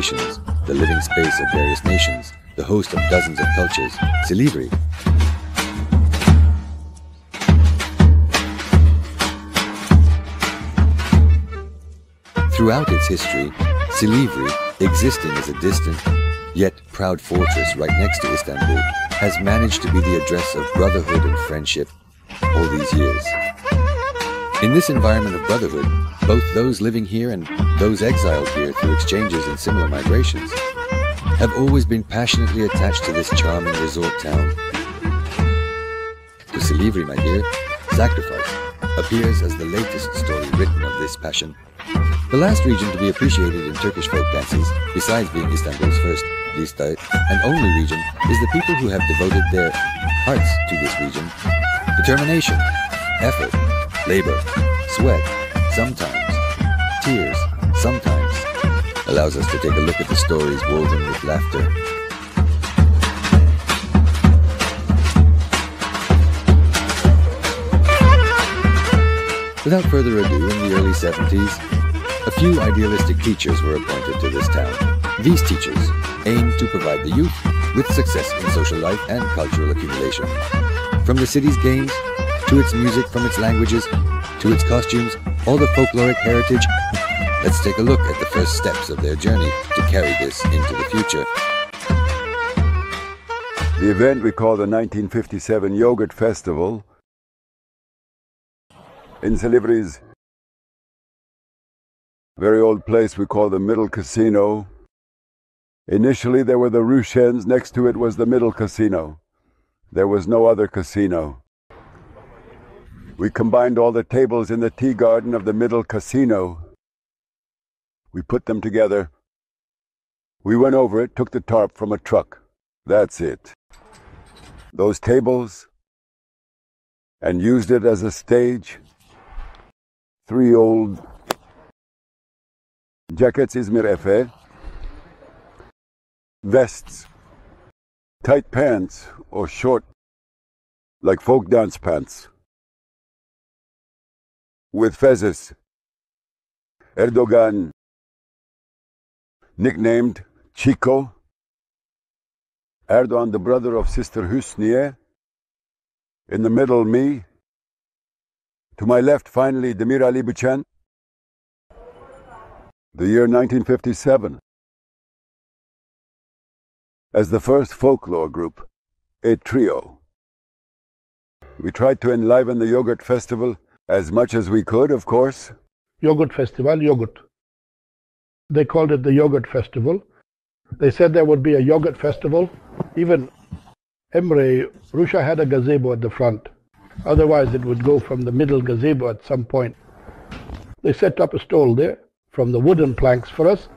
celebrations, the living space of various nations, the host of dozens of cultures, Silivri. Throughout its history, Silivri, existing as a distant, yet proud fortress right next to Istanbul, has managed to be the address of brotherhood and friendship all these years. In this environment of brotherhood, both those living here and those exiled here through exchanges and similar migrations have always been passionately attached to this charming resort town. To Silivri, my dear, sacrifice appears as the latest story written of this passion. The last region to be appreciated in Turkish folk dances, besides being Istanbul's first lista and only region, is the people who have devoted their hearts to this region. Determination, effort, labor, sweat, sometimes, tears, sometimes, allows us to take a look at the stories woven with laughter. Without further ado, in the early 70s, a few idealistic teachers were appointed to this town. These teachers aimed to provide the youth with success in social life and cultural accumulation. From the city's games, to its music, from its languages, to its costumes, all the folkloric heritage, let's take a look at the first steps of their journey to carry this into the future. The event we call the 1957 Yogurt Festival in Silivri's very old place we call the Middle Casino. Initially there were the Rushens, next to it was the Middle Casino. There was no other casino. We combined all the tables in the tea garden of the Middle Casino. We put them together. We went over it, took the tarp from a truck. That's it. Those tables, and used it as a stage. 3 old jackets, Izmir Efe, vests, tight pants or short, like folk dance pants, with fezzes. Erdogan, nicknamed Chico. Erdogan, the brother of Sister Hüsniye. In the middle, me. To my left, finally, Demir Ali Buchen. The year 1957. As the first folklore group, a trio. We tried to enliven the Yogurt Festival as much as we could, of course. Yogurt Festival, yogurt. They called it the Yogurt Festival. They said there would be a yogurt festival. Even Emre, Rusha had a gazebo at the front. Otherwise it would go from the middle gazebo at some point. They set up a stall there from the wooden planks for us.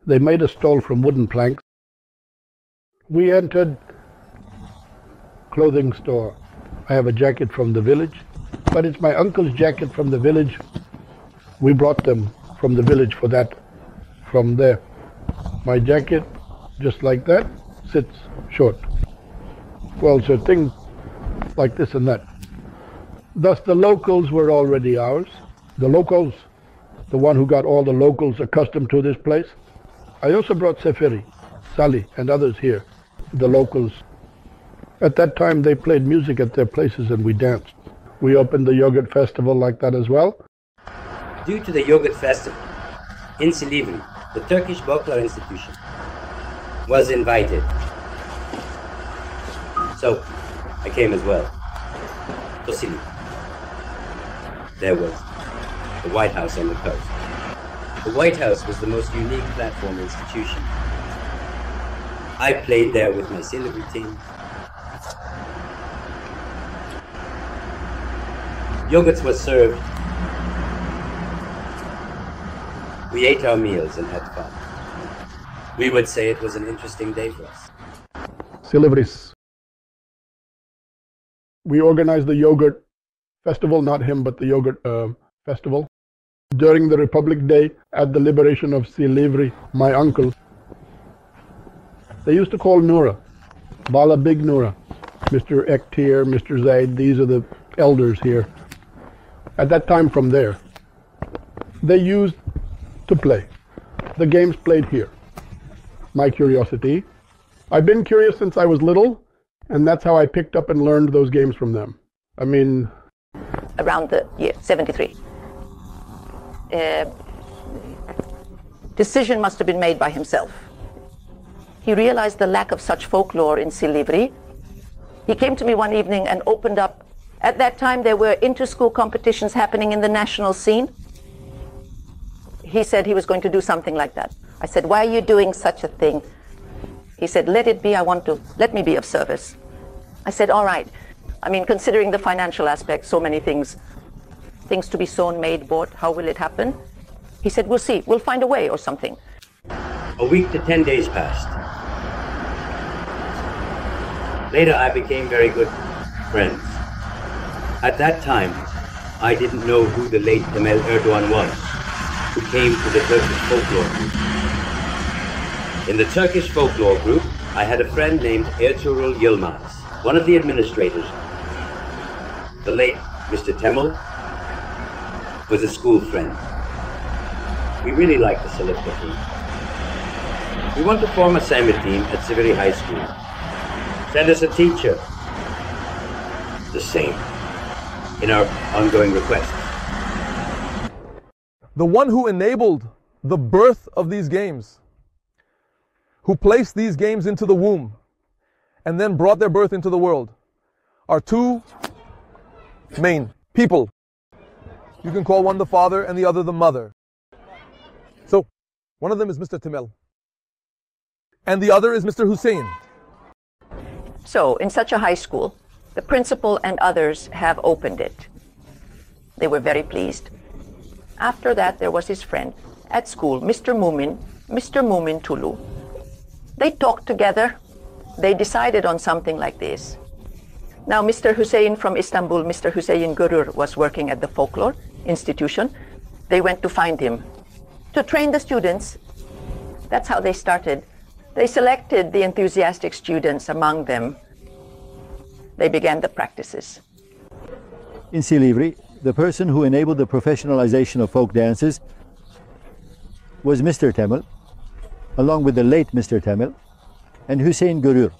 They made a stall from wooden planks. We entered clothing store. I have a jacket from the village, but it's my uncle's jacket from the village. We brought them from the village for that, from there. My jacket, just like that, sits short. Well, so things like this and that. Thus the locals were already ours. The locals, the one who got all the locals accustomed to this place. I also brought Seferi, Sali, and others here, the locals. At that time they played music at their places and we danced. We opened the Yogurt Festival like that as well. Due to the Yogurt Festival, in Silivri, the Turkish Folklore Institution was invited. So, I came as well. To Silivri. There was the White House on the coast. The White House was the most unique platform institution. I played there with my Silivri team. Yogurts were served. We ate our meals and had fun. We would say it was an interesting day for us. Silivris. We organized the Yogurt Festival, not him, but the Yogurt Festival. During the Republic Day, at the liberation of Silivri, my uncle, they used to call Noura, Bala Big Noura, Mr. Ektir, Mr. Zaid, these are the elders here. At that time from there, they used to play. the games played here. My curiosity. I've been curious since I was little, and that's how I picked up and learned those games from them. I mean... Around the year 73. Decision must have been made by himself. He realized the lack of such folklore in Silivri. He came to me one evening and opened up. At that time, there were inter-school competitions happening in the national scene. He said he was going to do something like that. I said, why are you doing such a thing? He said, let it be, let me be of service. I said, all right. I mean, considering the financial aspect, so many things to be sewn, made, bought, how will it happen? He said, we'll see, we'll find a way or something. A week to 10 days passed. Later, I became very good friends. At that time, I didn't know who the late Temel Erdogan was, who came to the Turkish folklore group. In the Turkish folklore group, I had a friend named Ertuğrul Yılmaz, one of the administrators. The late Mr. Temel was a school friend. We really liked the Silifke team. We want to form a Sami team at Silivri High School. Send us a teacher. The same in our ongoing requests. The one who enabled the birth of these games, who placed these games into the womb and then brought their birth into the world, are two main people. You can call one the father and the other the mother. So, one of them is Mr. Temel, and the other is Mr. Hussein. So, in such a high school, the principal and others have opened it. They were very pleased. After that, there was his friend at school, Mr. Mumin Tulu. They talked together. They decided on something like this. Now, Mr. Hussein from Istanbul, Mr. Hussein Gurur, was working at the folklore institution. They went to find him to train the students. That's how they started. They selected the enthusiastic students among them. They began the practices. In Silivri, the person who enabled the professionalization of folk dances was Mr. Temel, along with the late Mr. Temel and Hussein Gurur.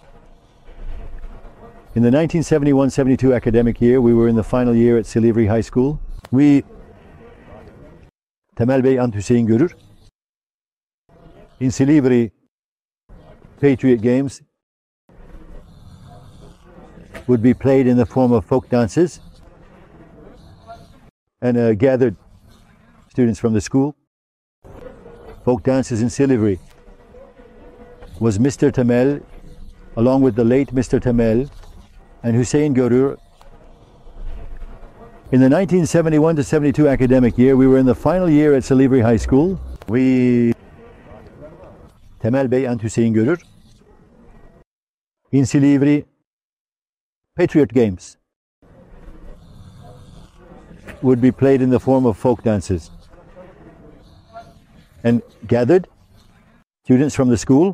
In the 1971-72 academic year, we were in the final year at Silivri High School. Temel Bey and Hussein Gurur, in Silivri Patriot Games would be played in the form of folk dances, and gathered students from the school. Folk dances in Silivri was Mr. Temel, along with the late Mr. Temel and Hussein Gurur. In the 1971-72 academic year, we were in the final year at Silivri High School. Temel Bey and Hussein Gurur, in Silivri Patriot Games would be played in the form of folk dances, and gathered students from the school.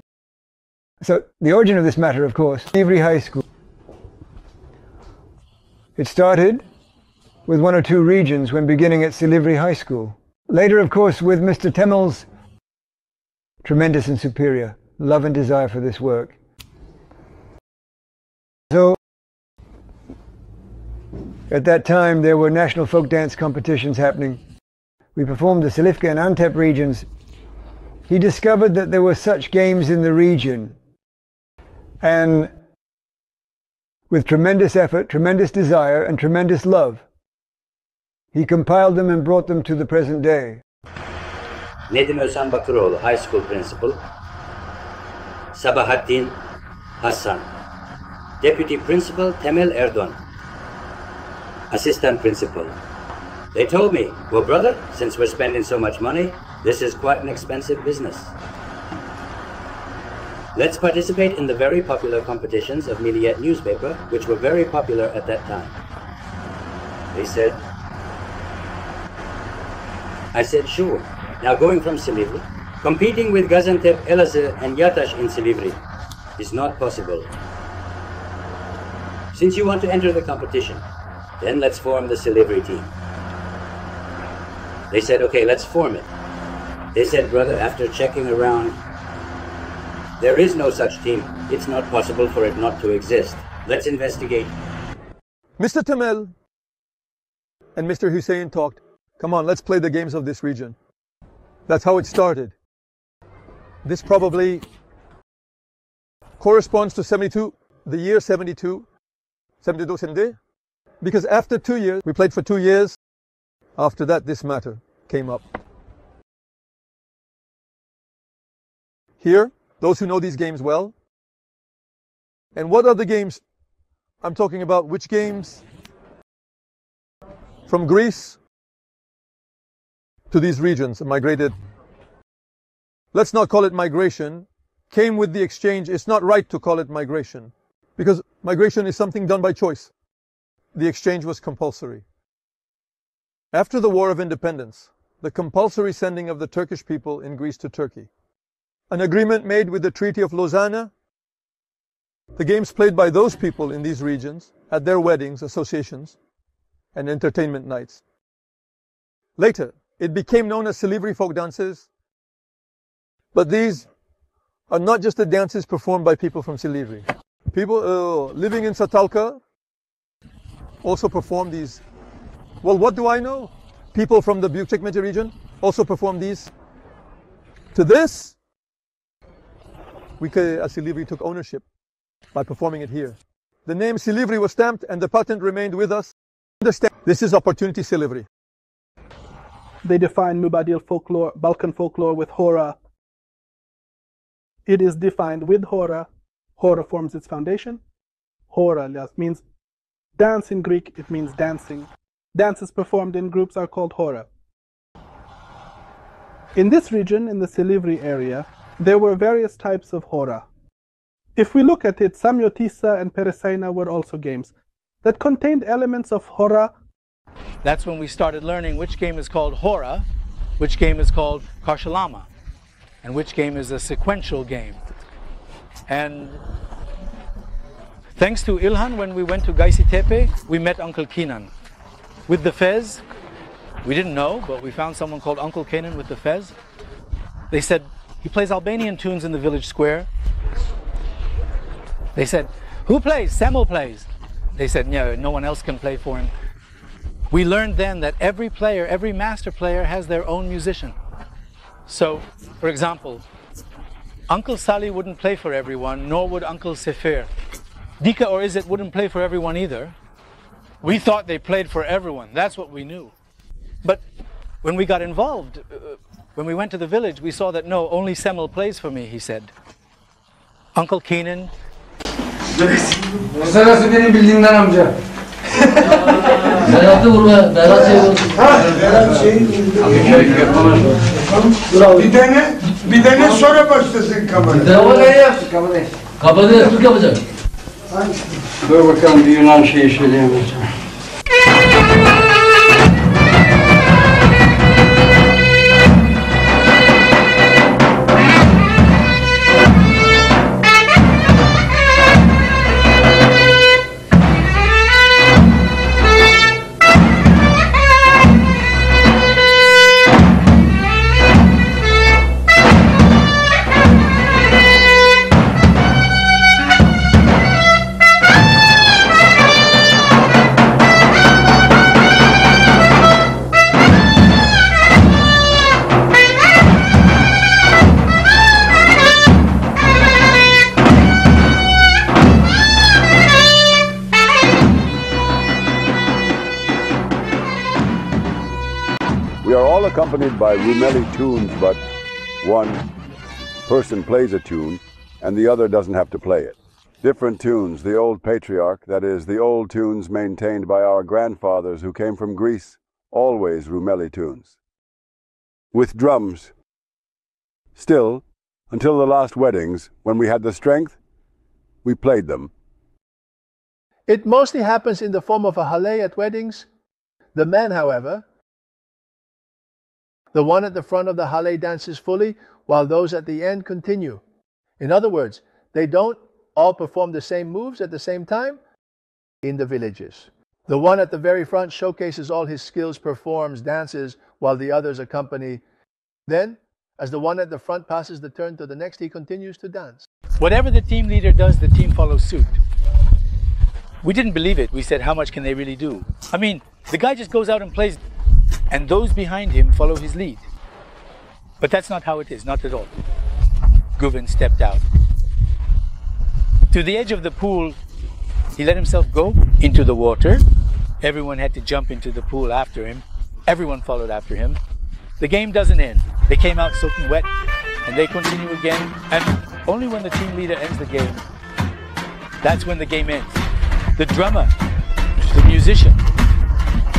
So the origin of this matter, of course, Silivri High School. It started with one or two regions when beginning at Silivri High School. Later, of course, with Mr. Temel's tremendous and superior love and desire for this work. So, at that time, there were national folk dance competitions happening. We performed the Silifke and Antep regions. He discovered that there were such games in the region, and with tremendous effort, tremendous desire, and tremendous love, he compiled them and brought them to the present day. Nedim Özhan Bakıroğlu, high school principal. Sabahattin Hassan, deputy principal. Temel Erdogan, assistant principal. They told me, well, brother, since we're spending so much money, this is quite an expensive business. Let's participate in the very popular competitions of Milliyet newspaper, which were very popular at that time. They said, I said, sure. Now going from Silivri, competing with Gaziantep, Elazığ and Yataş in Silivri is not possible. Since you want to enter the competition, then let's form the Silivri team. They said, okay, let's form it. They said, brother, after checking around, there is no such team. It's not possible for it not to exist. Let's investigate. Mr. Tamel and Mr. Hussein talked. Come on, let's play the games of this region. That's how it started. This probably corresponds to 72, the year 72, 72 because after 2 years, we played for 2 years. After that, this matter came up. Here, those who know these games well. And what are the games I'm talking about? Which games from Greece to these regions migrated? Let's not call it migration. Came with the exchange. It's not right to call it migration because migration is something done by choice. The exchange was compulsory. After the War of Independence, the compulsory sending of the Turkish people in Greece to Turkey, an agreement made with the Treaty of Lausanne, the games played by those people in these regions at their weddings, associations, and entertainment nights. Later, it became known as Silivri folk dances, but these are not just the dances performed by people from Silivri. People living in Satalka also perform these. Well, what do I know? People from the Büyükçekmece region also perform these. To this, we as Silivri took ownership by performing it here. The name Silivri was stamped and the patent remained with us. Understand, this is Opportunity Silivri. They define Mubadil folklore, Balkan folklore with Hora. It is defined with Hora. Hora forms its foundation. Hora means dance in Greek, it means dancing. Dances performed in groups are called Hora. In this region, in the Silivri area, there were various types of Hora. If we look at it, Samyotisa and Peresaina were also games that contained elements of Hora. That's when we started learning which game is called Hora, which game is called Karşılama, and which game is a sequential game. And thanks to Ilhan, when we went to Gaysitepe, we met Uncle Kenan with the fez. We didn't know, but we found someone called Uncle Kenan with the fez. They said, he plays Albanian tunes in the village square. They said, who plays? Semel plays. They said, no one else can play for him. We learned then that every player, every master player has their own musician. So, for example, Uncle Sali wouldn't play for everyone, nor would Uncle Sefer. Dika or Izzet wouldn't play for everyone either. We thought they played for everyone. That's what we knew. But when we got involved, when we went to the village, we saw that no, only Semel plays for me, he said. Uncle Kenan. Sırası benim bildiğimden amca. Berat'ı vurma, Berat Bir tane sonra başlasın kamerayı. Kamerayı yaptı, kamerayı. Kamerayı yaptık yapacak. Dur bakalım bir Yunan şeyi söyleyemeyeceğim. Accompanied by Rumeli tunes, but one person plays a tune and the other doesn't have to play it. Different tunes, the old patriarch, that is, the old tunes maintained by our grandfathers who came from Greece, always Rumeli tunes. With drums. Still, until the last weddings, when we had the strength, we played them. It mostly happens in the form of a hallé at weddings. The men, however, the one at the front of the hallé dances fully, while those at the end continue. In other words, they don't all perform the same moves at the same time in the villages. The one at the very front showcases all his skills, performs, dances, while the others accompany. Then, As the one at the front passes the turn to the next, he continues to dance. Whatever the team leader does, the team follows suit. We didn't believe it. We said, how much can they really do? I mean, the guy just goes out and plays, and those behind him follow his lead. But that's not how it is, not at all. Govind stepped out. To the edge of the pool, he let himself go into the water. Everyone had to jump into the pool after him. Everyone followed after him. The game doesn't end. They came out soaking wet, and they continue again. And only when the team leader ends the game, that's when the game ends. The drummer, the musician,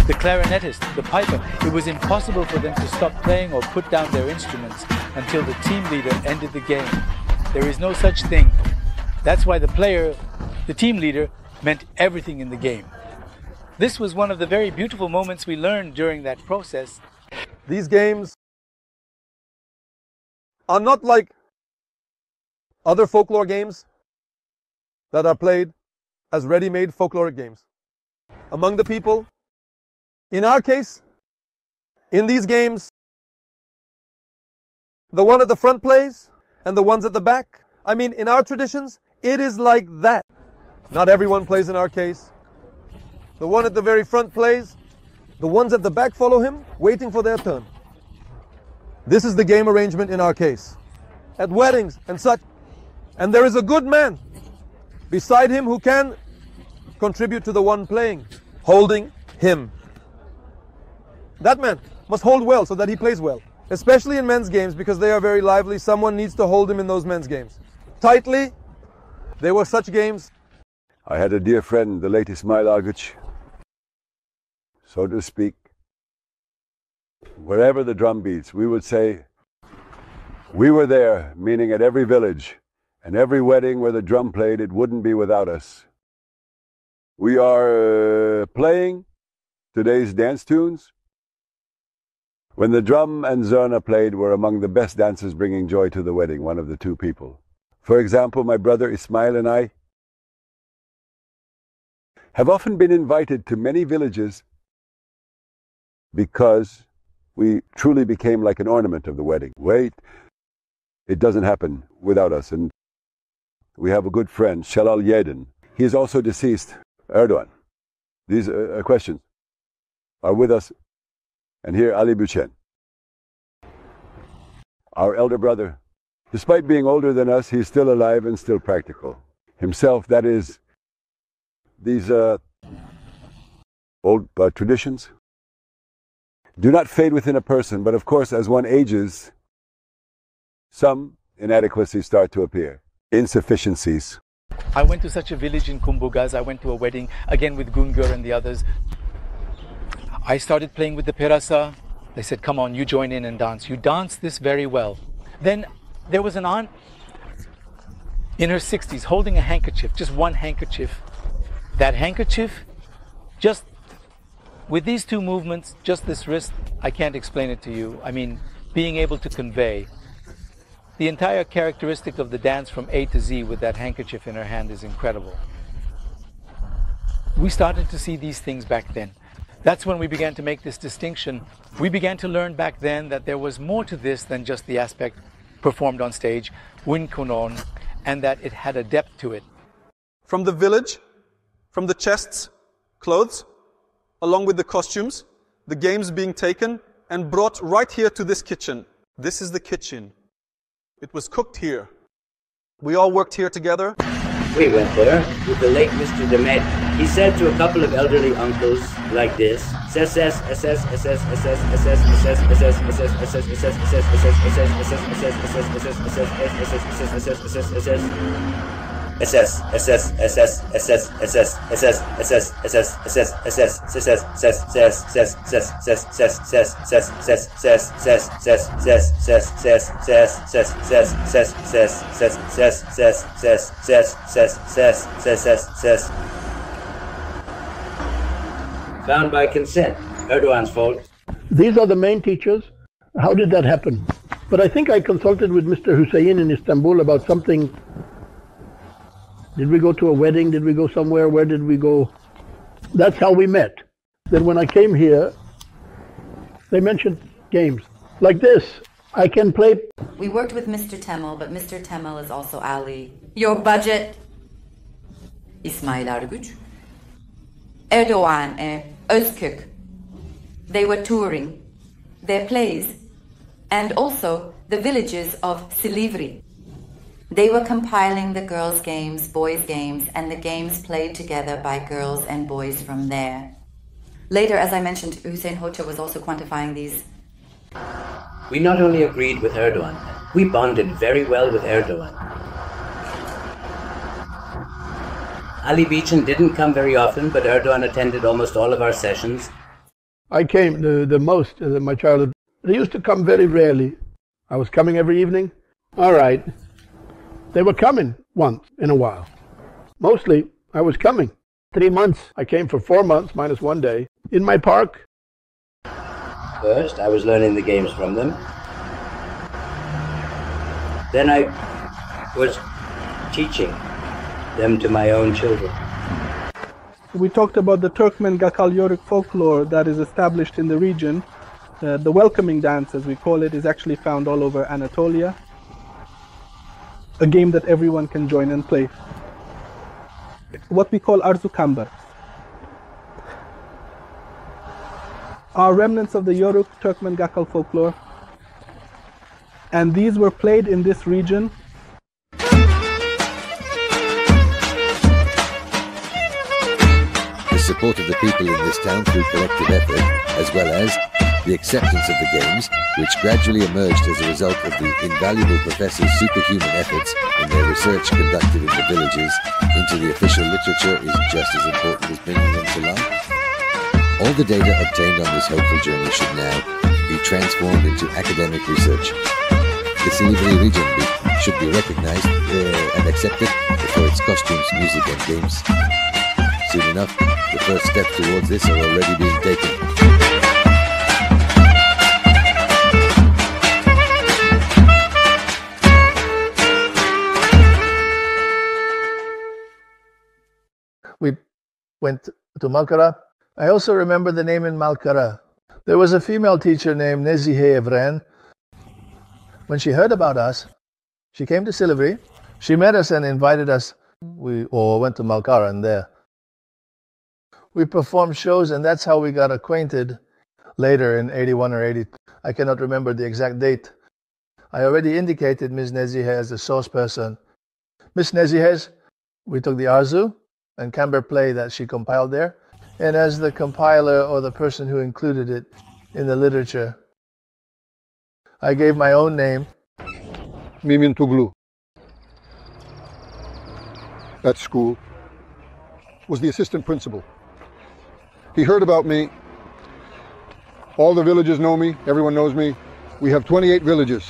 the clarinetist, the piper, it was impossible for them to stop playing or put down their instruments until the team leader ended the game. There is no such thing. That's why the team leader, meant everything in the game. This was one of the very beautiful moments we learned during that process. These games are not like other folklore games that are played as ready-made folkloric games. Among the people, in our case, in these games, the one at the front plays and the ones at the back. I mean, in our traditions, it is like that. Not everyone plays in our case. The one at the very front plays, the ones at the back follow him, waiting for their turn. This is the game arrangement in our case. At weddings and such. And there is a good man beside him who can contribute to the one playing, holding him. That man must hold well so that he plays well. Especially in men's games, because they are very lively. Someone needs to hold him in those men's games. Tightly, there were such games. I had a dear friend, the late Ismail Aguch, so to speak. Wherever the drum beats, we would say, we were there, meaning at every village and every wedding where the drum played, it wouldn't be without us. We are playing today's dance tunes. When the drum and zurna played, were among the best dancers bringing joy to the wedding, one of the two people. For example, my brother Ismail and I have often been invited to many villages because we truly became like an ornament of the wedding. Wait, it doesn't happen without us. And we have a good friend, Shalal Yedin. He is also deceased, Erdogan. These questions are with us. And here, Ali Buchen, our elder brother. Despite being older than us, he's still alive and still practical. Himself, that is, these old traditions do not fade within a person, but of course, as one ages, some inadequacies start to appear, insufficiencies. I went to such a village in Kumbugaz. I went to a wedding, again with Gungur and the others. I started playing with the Perasa. They said, come on, you join in and dance. You dance this very well. Then there was an aunt in her 60s holding a handkerchief, just one handkerchief. That handkerchief, just with these two movements, just this wrist, I can't explain it to you. I mean, being able to convey the entire characteristic of the dance from A to Z with that handkerchief in her hand is incredible. We started to see these things back then. That's when we began to make this distinction. We began to learn back then that there was more to this than just the aspect performed on stage, win kunon, and that it had a depth to it. From the village, from the chests, clothes, along with the costumes, the games being taken and brought right here to this kitchen. This is the kitchen. It was cooked here. We all worked here together. We went there with the late Mr. Demet. He said to a couple of elderly uncles like this, found by consent. Erdogan's fault. These are the main teachers. How did that happen? But I think I consulted with Mr. Hussein in Istanbul about something. Did we go to a wedding? Did we go somewhere? Where did we go? That's how we met. Then when I came here, they mentioned games like this. I can play. We worked with Mr. Temel, but Mr. Temel is also Ali. Your budget? İsmail Arguç. Erdoğan, Özkök. They were touring their plays and also the villages of Silivri. They were compiling the girls' games, boys' games, and the games played together by girls and boys from there. Later, as I mentioned, Hussein Hoxha was also quantifying these. We not only agreed with Erdogan, we bonded very well with Erdogan. Ali Beechin didn't come very often, but Erdogan attended almost all of our sessions. I came the most in my childhood. They used to come very rarely. I was coming every evening. All right. They were coming once in a while. Mostly, I was coming. 3 months. I came for 4 months, minus 1 day, in my park. First, I was learning the games from them. Then I was teaching them to my own children. We talked about the Turkmen Gakal Yörük folklore that is established in the region. The welcoming dance, as we call it, is actually found all over Anatolia. A game that everyone can join and play. What we call Arzu Kambar. Are remnants of the Yörük Turkmen Gakal folklore. And these were played in this region. The support of the people in this town through collective effort, as well as the acceptance of the games, which gradually emerged as a result of the invaluable professors' superhuman efforts in their research conducted in the villages into the official literature, is just as important as bringing them to life. All the data obtained on this hopeful journey should now be transformed into academic research. The Silivri region should be recognized and accepted for its costumes, music and games. Soon enough, the first steps towards this are already being taken. We went to Malkara. I also remember the name in Malkara. There was a female teacher named Nezihe Evren. When she heard about us, she came to Silivri. She met us and invited us. We all went to Malkara, and there we performed shows, and that's how we got acquainted later in 81 or 80. I cannot remember the exact date. I already indicated Ms. Nezihe as the source person. Ms. Nezihe's, we took the Arzu and Kambar play that she compiled there, and as the compiler or the person who included it in the literature, I gave my own name. Mimin Tuglu, at school, was the assistant principal. He heard about me. All the villages know me. Everyone knows me. We have 28 villages.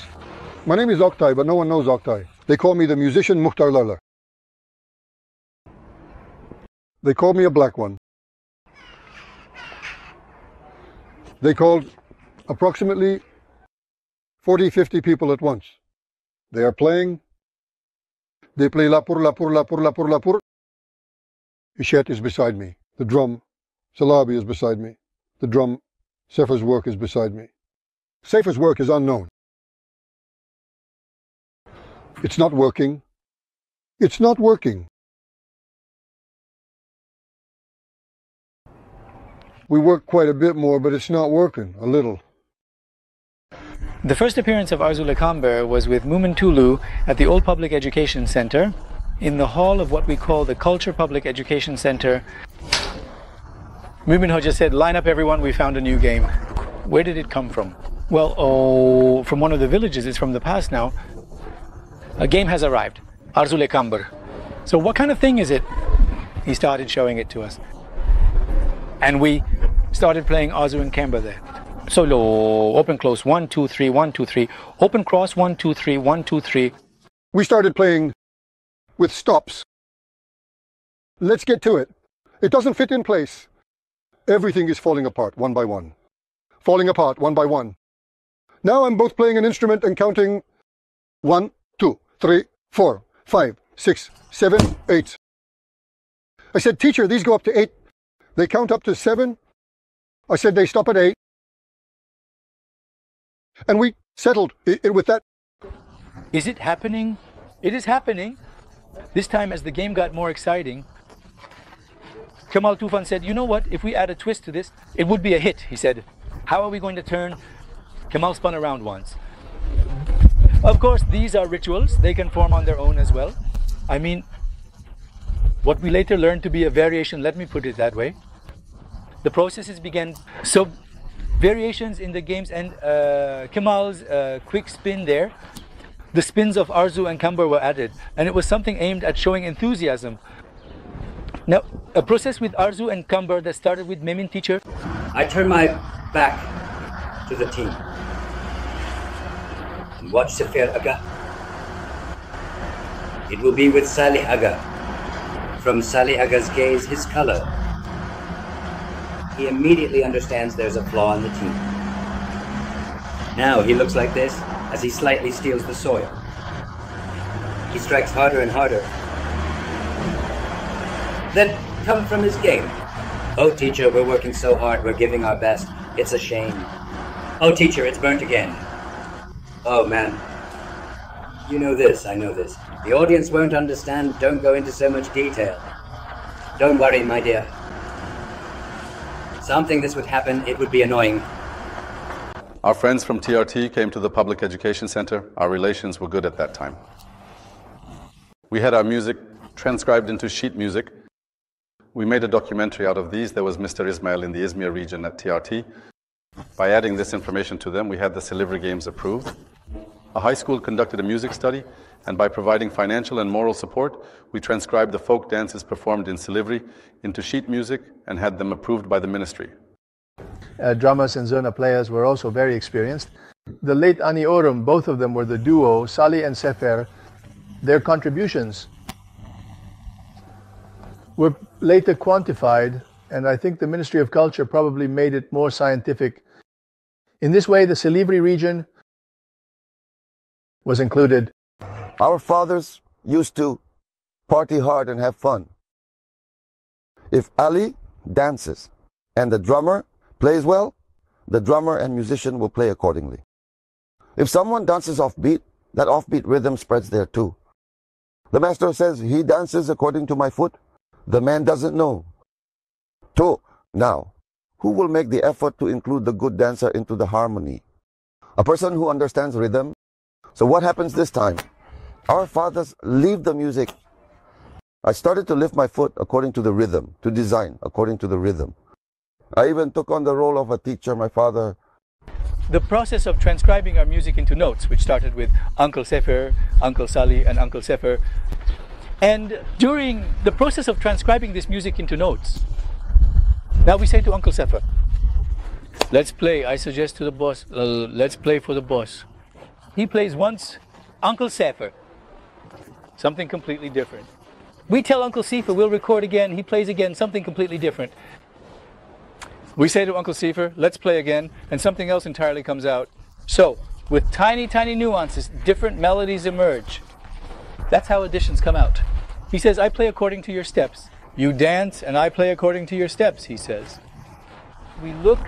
My name is Oktay, but no one knows Oktay. They call me the musician Muhtarlarla. They called me a black one. They called approximately 40, 50 people at once. They are playing. They play Lapur, Lapur, Lapur, Lapur, Lapur. Ishet is beside me. The drum, Salabi is beside me. The drum, Sefer's work is beside me. Sefer's work is unknown. It's not working. It's not working. We work quite a bit more, but it's not working, a little. The first appearance of Arzu Kambar was with Mumin Tulu at the Old Public Education Center in the hall of what we call the Culture Public Education Center. Mumin Hoxha said, "Line up everyone, we found a new game." Where did it come from? Well, from one of the villages. It's from the past now. A game has arrived, Arzu Kambar. So what kind of thing is it? He started showing it to us. And we started playing Arzu and Kambar there. Solo, open close, 1, 2, 3, 1, 2, 3. Open cross, 1, 2, 3, 1, 2, 3. We started playing with stops. Let's get to it. It doesn't fit in place. Everything is falling apart one by one. Falling apart one by one. Now I'm both playing an instrument and counting 1, 2, 3, 4, 5, 6, 7, 8. I said, "Teacher, these go up to 8. They count up to 7. I said, "They stop at 8. And we settled with that. Is it happening? It is happening. This time, as the game got more exciting, Kemal Tufan said, you know what, if we add a twist to this, it would be a hit. He said, how are we going to turn? Kemal spun around once. Of course, these are rituals. They can form on their own as well. I mean, what we later learned to be a variation, let me put it that way. The processes began. So variations in the games, and Kemal's quick spin there, the spins of Arzu and Kamber were added, and it was something aimed at showing enthusiasm. Now, a process with Arzu and Kamber that started with Memin teacher. I turn my back to the team and watch Sefer Aga. It will be with Salih Aga. From Salih Aga's gaze, his color, he immediately understands there's a flaw in the team. Now he looks like this as he slightly steals the soil. He strikes harder and harder. Then come from his game. Oh teacher, we're working so hard, we're giving our best. It's a shame. Oh teacher, it's burnt again. Oh man, you know this, I know this. The audience won't understand, don't go into so much detail. Don't worry, my dear. Something this would happen, it would be annoying. Our friends from TRT came to the Public Education Center. Our relations were good at that time. We had our music transcribed into sheet music. We made a documentary out of these. There was Mr. Ismail in the Izmir region at TRT. By adding this information to them, we had the Silivri Games approved. A high school conducted a music study, and by providing financial and moral support, we transcribed the folk dances performed in Silivri into sheet music and had them approved by the ministry. Drummers and zurna players were also very experienced. The late Ani Orum, both of them were the duo, Salih and Sefer. Their contributions were later quantified, and I think the Ministry of Culture probably made it more scientific. In this way, the Silivri region was included. Our fathers used to party hard and have fun. If Ali dances and the drummer plays well, the drummer and musician will play accordingly. If someone dances offbeat, that offbeat rhythm spreads there too. The master says, he dances according to my foot. The man doesn't know. So, now, who will make the effort to include the good dancer into the harmony? A person who understands rhythm. So what happens this time? Our fathers leave the music. I started to lift my foot according to the rhythm, to design according to the rhythm. I even took on the role of a teacher, my father. The process of transcribing our music into notes, which started with Uncle Sefer, Uncle Salih, and Uncle Sefer. And during the process of transcribing this music into notes, now we say to Uncle Sefer, let's play, I suggest to the boss, let's play for the boss. He plays once, Uncle Sefer, something completely different. We tell Uncle Sefer, we'll record again, he plays again, something completely different. We say to Uncle Sefer, let's play again, and something else entirely comes out. So, with tiny, tiny nuances, different melodies emerge. That's how additions come out. He says, I play according to your steps. You dance, and I play according to your steps, he says. We look,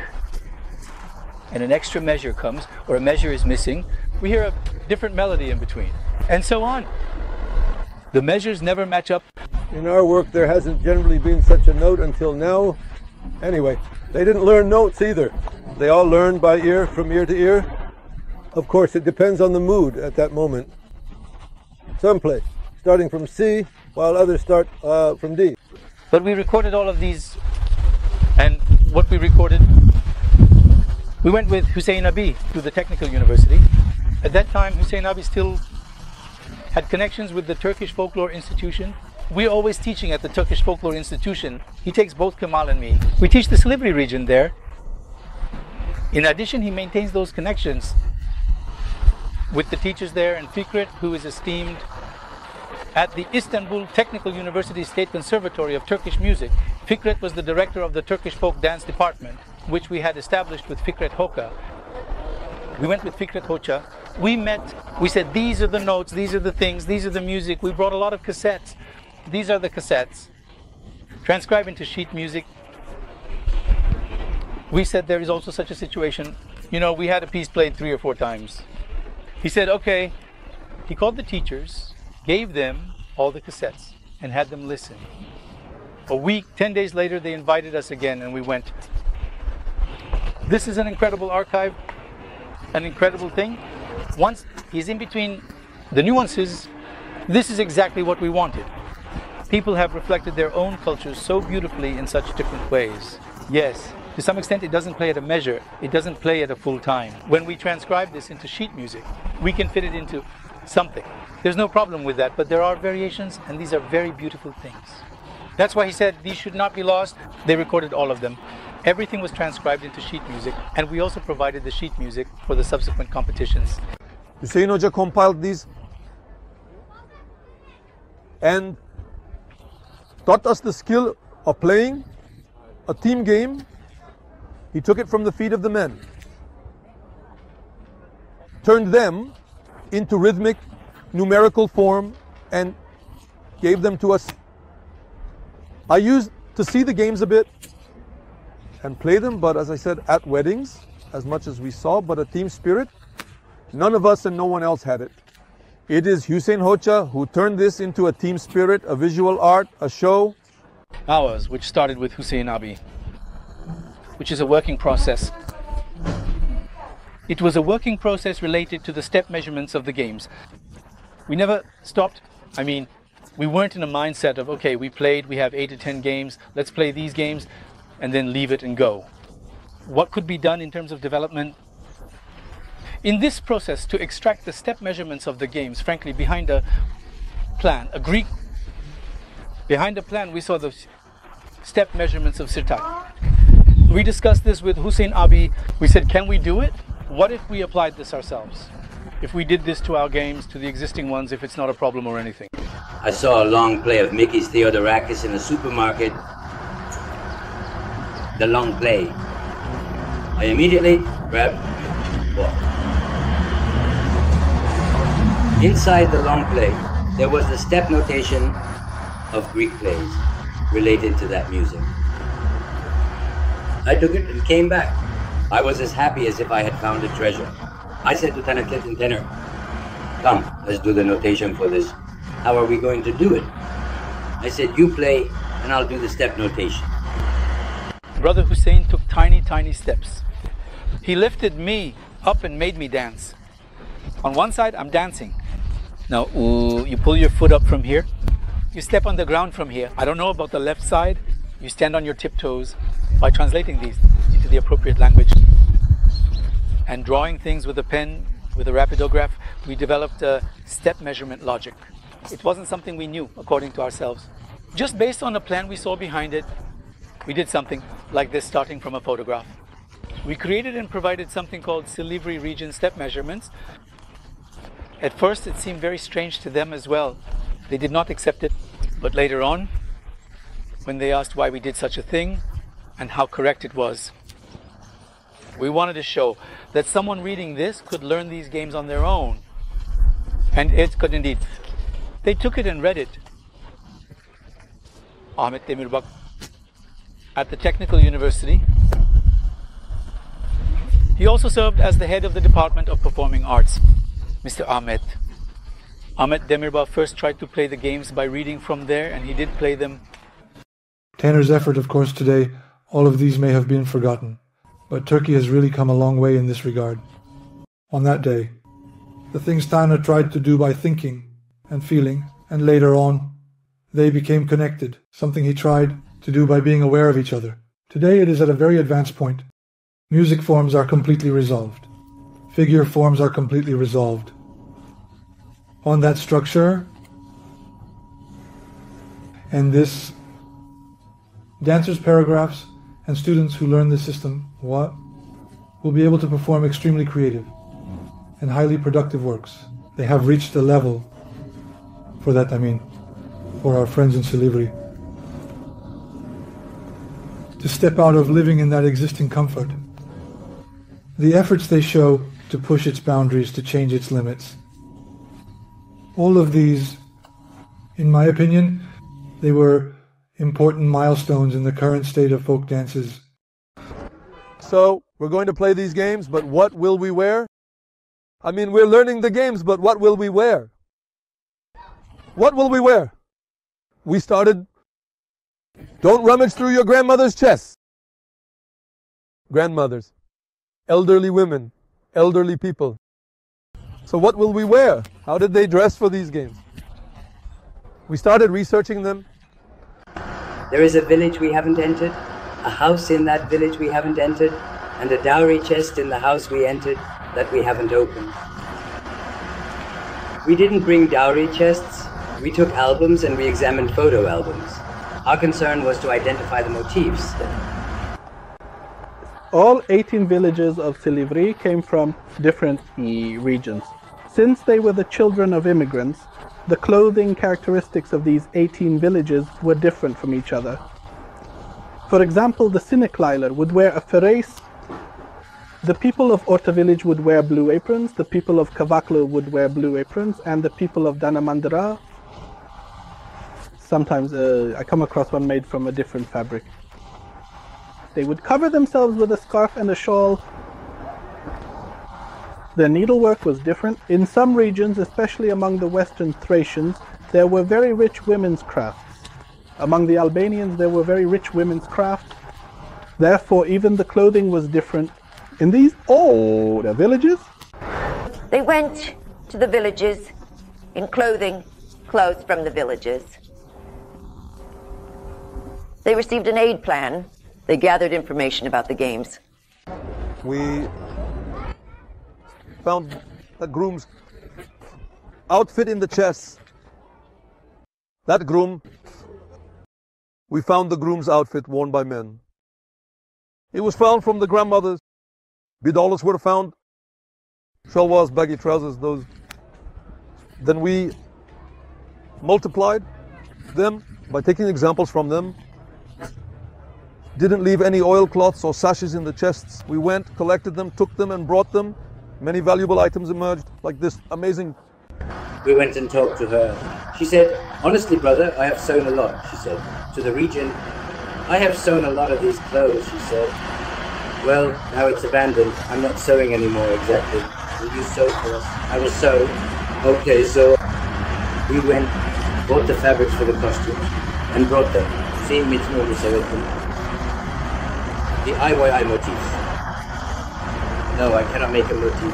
and an extra measure comes, or a measure is missing. We hear a different melody in between, and so on. The measures never match up. In our work, there hasn't generally been such a note until now. Anyway, they didn't learn notes either. They all learned by ear, from ear to ear. Of course, it depends on the mood at that moment. Some play starting from C, while others start from D. But we recorded all of these, and what we recorded, we went with Hussein Abi to the Technical University. At that time, Hussein Abi still had connections with the Turkish Folklore Institution. We're always teaching at the Turkish Folklore Institution. He takes both Kemal and me. We teach the Silivri region there. In addition, he maintains those connections with the teachers there, and Fikret, who is esteemed at the Istanbul Technical University State Conservatory of Turkish Music. Fikret was the director of the Turkish Folk Dance Department, which we had established with Fikret Hoca. We went with Fikret Hoca. We met, we said, these are the notes, these are the things, these are the music. We brought a lot of cassettes. These are the cassettes, transcribed into sheet music. We said there is also such a situation. You know, we had a piece played 3 or 4 times. He said, okay, he called the teachers, gave them all the cassettes, and had them listen. A week, 10 days later, they invited us again, and we went. This is an incredible archive, an incredible thing. Once he's in between the nuances, this is exactly what we wanted. People have reflected their own cultures so beautifully in such different ways. Yes, to some extent it doesn't play at a measure, it doesn't play at a full time. When we transcribe this into sheet music, we can fit it into something. There's no problem with that, but there are variations, and these are very beautiful things. That's why he said these should not be lost. They recorded all of them. Everything was transcribed into sheet music, and we also provided the sheet music for the subsequent competitions. Hüseyin Hoca compiled these and taught us the skill of playing a team game. He took it from the feet of the men, turned them into rhythmic, numerical form, and gave them to us. I used to see the games a bit and play them, but as I said, at weddings, as much as we saw, but a team spirit, none of us and no one else had it. It is Hüseyin Hoca who turned this into a team spirit, a visual art, a show. Ours, which started with Hüseyin Abi, which is a working process. It was a working process related to the step measurements of the games. We never stopped. I mean, we weren't in a mindset of, okay, we played, we have 8 to 10 games, let's play these games, and then leave it and go. What could be done in terms of development? In this process, to extract the step measurements of the games, frankly, behind a plan, behind a plan, we saw the step measurements of Sirtak. We discussed this with Hüseyin Abi. We said, can we do it? What if we applied this ourselves? If we did this to our games, to the existing ones, if it's not a problem or anything. I saw a long play of Mikis Theodorakis in a supermarket. The long play. I immediately grabbed the ball. Inside the long play, there was the step notation of Greek plays related to that music. I took it and came back. I was as happy as if I had found a treasure. I said to Tenor Clinton, Tenor, come, let's do the notation for this. How are we going to do it? I said, you play and I'll do the step notation. Brother Hussein took tiny, tiny steps. He lifted me up and made me dance. On one side, I'm dancing. Now, you pull your foot up from here. You step on the ground from here. I don't know about the left side. You stand on your tiptoes by translating these into the appropriate language. And drawing things with a pen, with a rapidograph, we developed a step measurement logic. It wasn't something we knew, according to ourselves. Just based on a plan we saw behind it, we did something like this, starting from a photograph. We created and provided something called Silivri region step measurements. At first, it seemed very strange to them as well. They did not accept it, but later on, when they asked why we did such a thing and how correct it was, we wanted to show that someone reading this could learn these games on their own. And it could indeed. They took it and read it. Ahmet Demirbak at the Technical University. He also served as the head of the Department of Performing Arts. Mr. Ahmet Demirbak first tried to play the games by reading from there, and he did play them. Taner's effort, of course, today, all of these may have been forgotten. But Turkey has really come a long way in this regard. On that day, the things Taner tried to do by thinking and feeling, and later on, they became connected, something he tried to do by being aware of each other. Today it is at a very advanced point. Music forms are completely resolved. Figure forms are completely resolved. On that structure, and this, dancers' paragraphs and students who learn this system will be able to perform extremely creative and highly productive works. They have reached a level for that, for our friends in Silivri, to step out of living in that existing comfort. The efforts they show to push its boundaries, to change its limits. All of these, in my opinion, they were important milestones in the current state of folk dances. So, we're going to play these games, but what will we wear? I mean, we're learning the games, but what will we wear? What will we wear? We started, don't rummage through your grandmother's chest. Grandmothers, elderly women, elderly people. So what will we wear? How did they dress for these games? We started researching them. There is a village we haven't entered, a house in that village we haven't entered, and a dowry chest in the house we entered that we haven't opened. We didn't bring dowry chests. We took albums and we examined photo albums. Our concern was to identify the motifs. All 18 villages of Silivri came from different regions. Since they were the children of immigrants, the clothing characteristics of these 18 villages were different from each other. For example, the Sinikliler would wear a ferace. The people of Orta village would wear blue aprons, the people of Kavaklı would wear blue aprons, and the people of Danamandara, sometimes I come across one made from a different fabric. They would cover themselves with a scarf and a shawl. Their needlework was different. In some regions, especially among the Western Thracians, there were very rich women's crafts. Among the Albanians, there were very rich women's crafts. Therefore, even the clothing was different. In these older villages, They went to the villages in clothes from the villages. They received an aid plan. They gathered information about the games. We found the groom's outfit in the chest. That groom, we found the groom's outfit worn by men. It was found from the grandmothers. Bidalas were found. Shalwas, baggy trousers, those. Then we multiplied them by taking examples from them. Didn't leave any oilcloths or sashes in the chests. We went, collected them, took them and brought them. Many valuable items emerged, like this amazing. We went and talked to her. She said, honestly, brother, I have sewn a lot, she said. To the region, I have sewn a lot of these clothes, she said. Well, now it's abandoned. I'm not sewing anymore exactly. Will you sew for us? I will sew. Okay, so we went, bought the fabrics for the costumes, and brought them. Seeing Mitno to sew them. The IYI motifs. No, I cannot make a motif.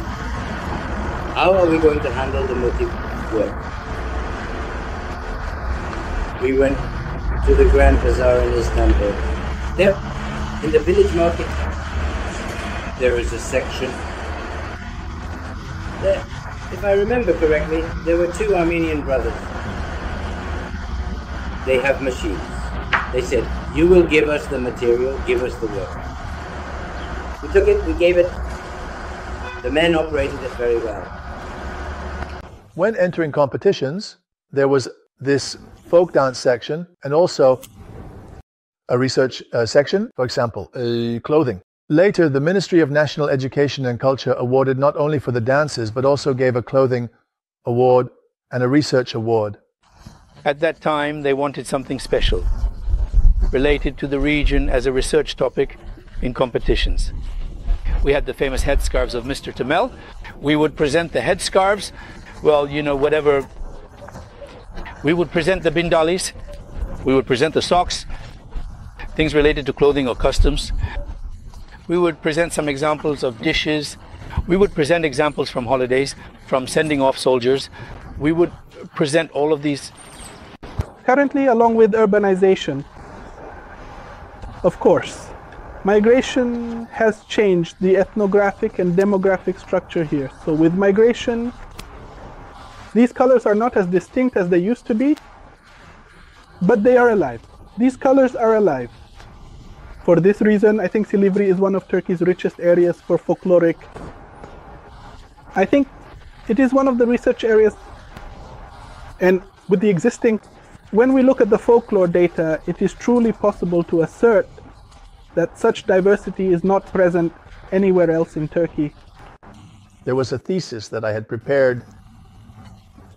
How are we going to handle the motif work? We went to the Grand Bazaar in Istanbul. There, in the village market, there is a section. There, if I remember correctly, there were two Armenian brothers. They have machines. They said, you will give us the material, give us the work. We took it, we gave it. The men operated it very well. When entering competitions, there was this folk dance section and also a research section, for example, clothing. Later, the Ministry of National Education and Culture awarded not only for the dances, but also gave a clothing award and a research award. At that time, they wanted something special, related to the region as a research topic in competitions. We had the famous headscarves of Mr. Temel. We would present the headscarves, well, you know, whatever. We would present the bindalis, we would present the socks, things related to clothing or customs. We would present some examples of dishes. We would present examples from holidays, from sending off soldiers. We would present all of these. Currently, along with urbanization, of course, migration has changed the ethnographic and demographic structure here. So with migration, these colors are not as distinct as they used to be, but they are alive. These colors are alive. For this reason, I think Silivri is one of Turkey's richest areas for folkloric. I think it is one of the research areas, and with the existing, when we look at the folklore data, it is truly possible to assert that such diversity is not present anywhere else in Turkey. There was a thesis that I had prepared.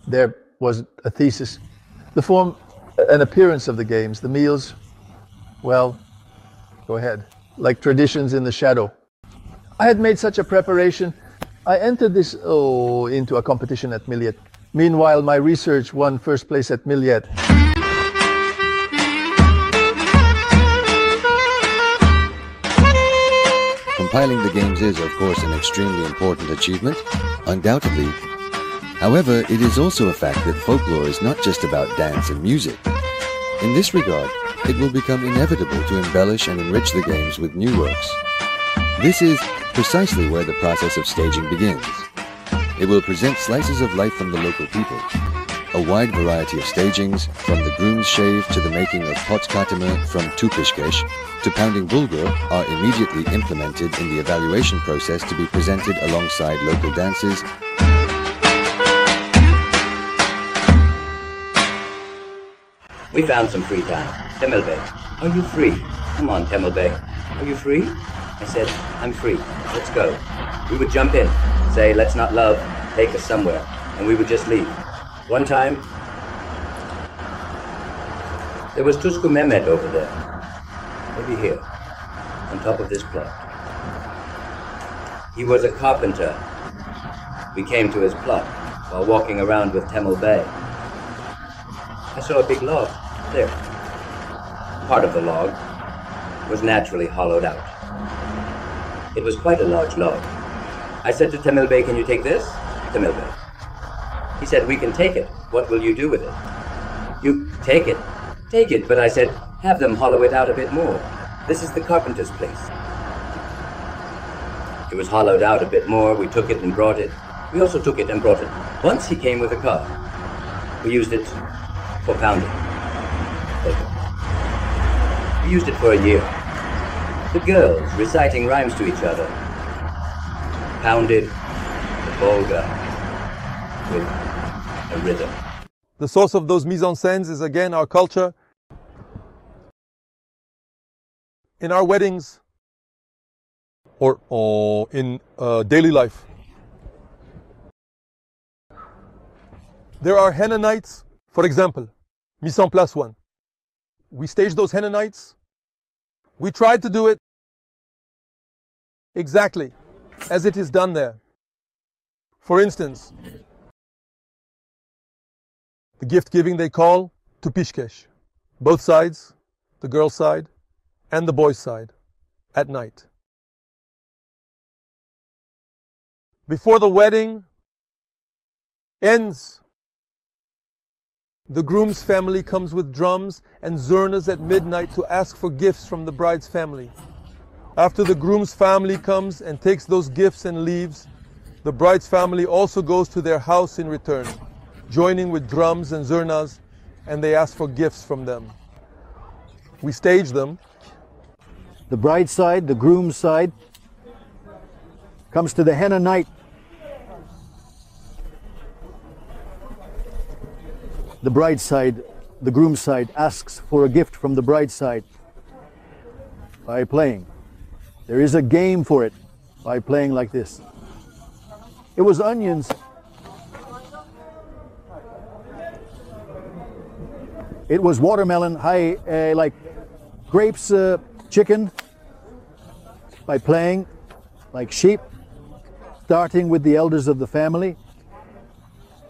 There was a thesis. The form and appearance of the games, the meals, well, go ahead, like traditions in the shadow. I had made such a preparation I entered this into a competition at Milliet. Meanwhile, my research won first place at Milliet. Compiling the games is, of course, an extremely important achievement, undoubtedly. However, it is also a fact that folklore is not just about dance and music. In this regard, it will become inevitable to embellish and enrich the games with new works. This is precisely where the process of staging begins. It will present slices of life from the local people. A wide variety of stagings, from the groom's shave to the making of potskatama from tupishkesh to pounding bulgur, are immediately implemented in the evaluation process to be presented alongside local dances. We found some free time. Temel Bey, are you free? Come on, Temel Bey. Are you free? I said, I'm free. Let's go. We would jump in, say, let's not love, take us somewhere, and we would just leave. One time, there was Tusku Mehmet over there. Maybe here, on top of this plot. He was a carpenter. We came to his plot while walking around with Temel Bey. I saw a big log there. Part of the log was naturally hollowed out. It was quite a large log. I said to Temel Bey, can you take this? Temel Bey. He said, we can take it. What will you do with it? You take it. Take it. But I said, have them hollow it out a bit more. This is the carpenter's place. It was hollowed out a bit more. We took it and brought it. We also took it and brought it. Once he came with a car. We used it for pounding. We used it for a year. The girls reciting rhymes to each other pounded the Volga with a rhythm. The source of those mise-en-scènes is again our culture. In our weddings or in daily life, there are henna nights, for example, mise en place one. We stage those henna nights. We tried to do it exactly as it is done there. For instance, the gift giving they call tupishkesh. Both sides, the girl's side and the boy's side, at night. Before the wedding ends, the groom's family comes with drums and zurnas at midnight to ask for gifts from the bride's family. After the groom's family comes and takes those gifts and leaves, the bride's family also goes to their house in return, joining with drums and zurnas, and they ask for gifts from them. We stage them. The bride's side, the groom's side, comes to the henna night. The bride's side, the groom's side, asks for a gift from the bride's side by playing. There is a game for it by playing like this. It was onions. It was watermelon, like grapes, chicken, by playing like sheep, starting with the elders of the family.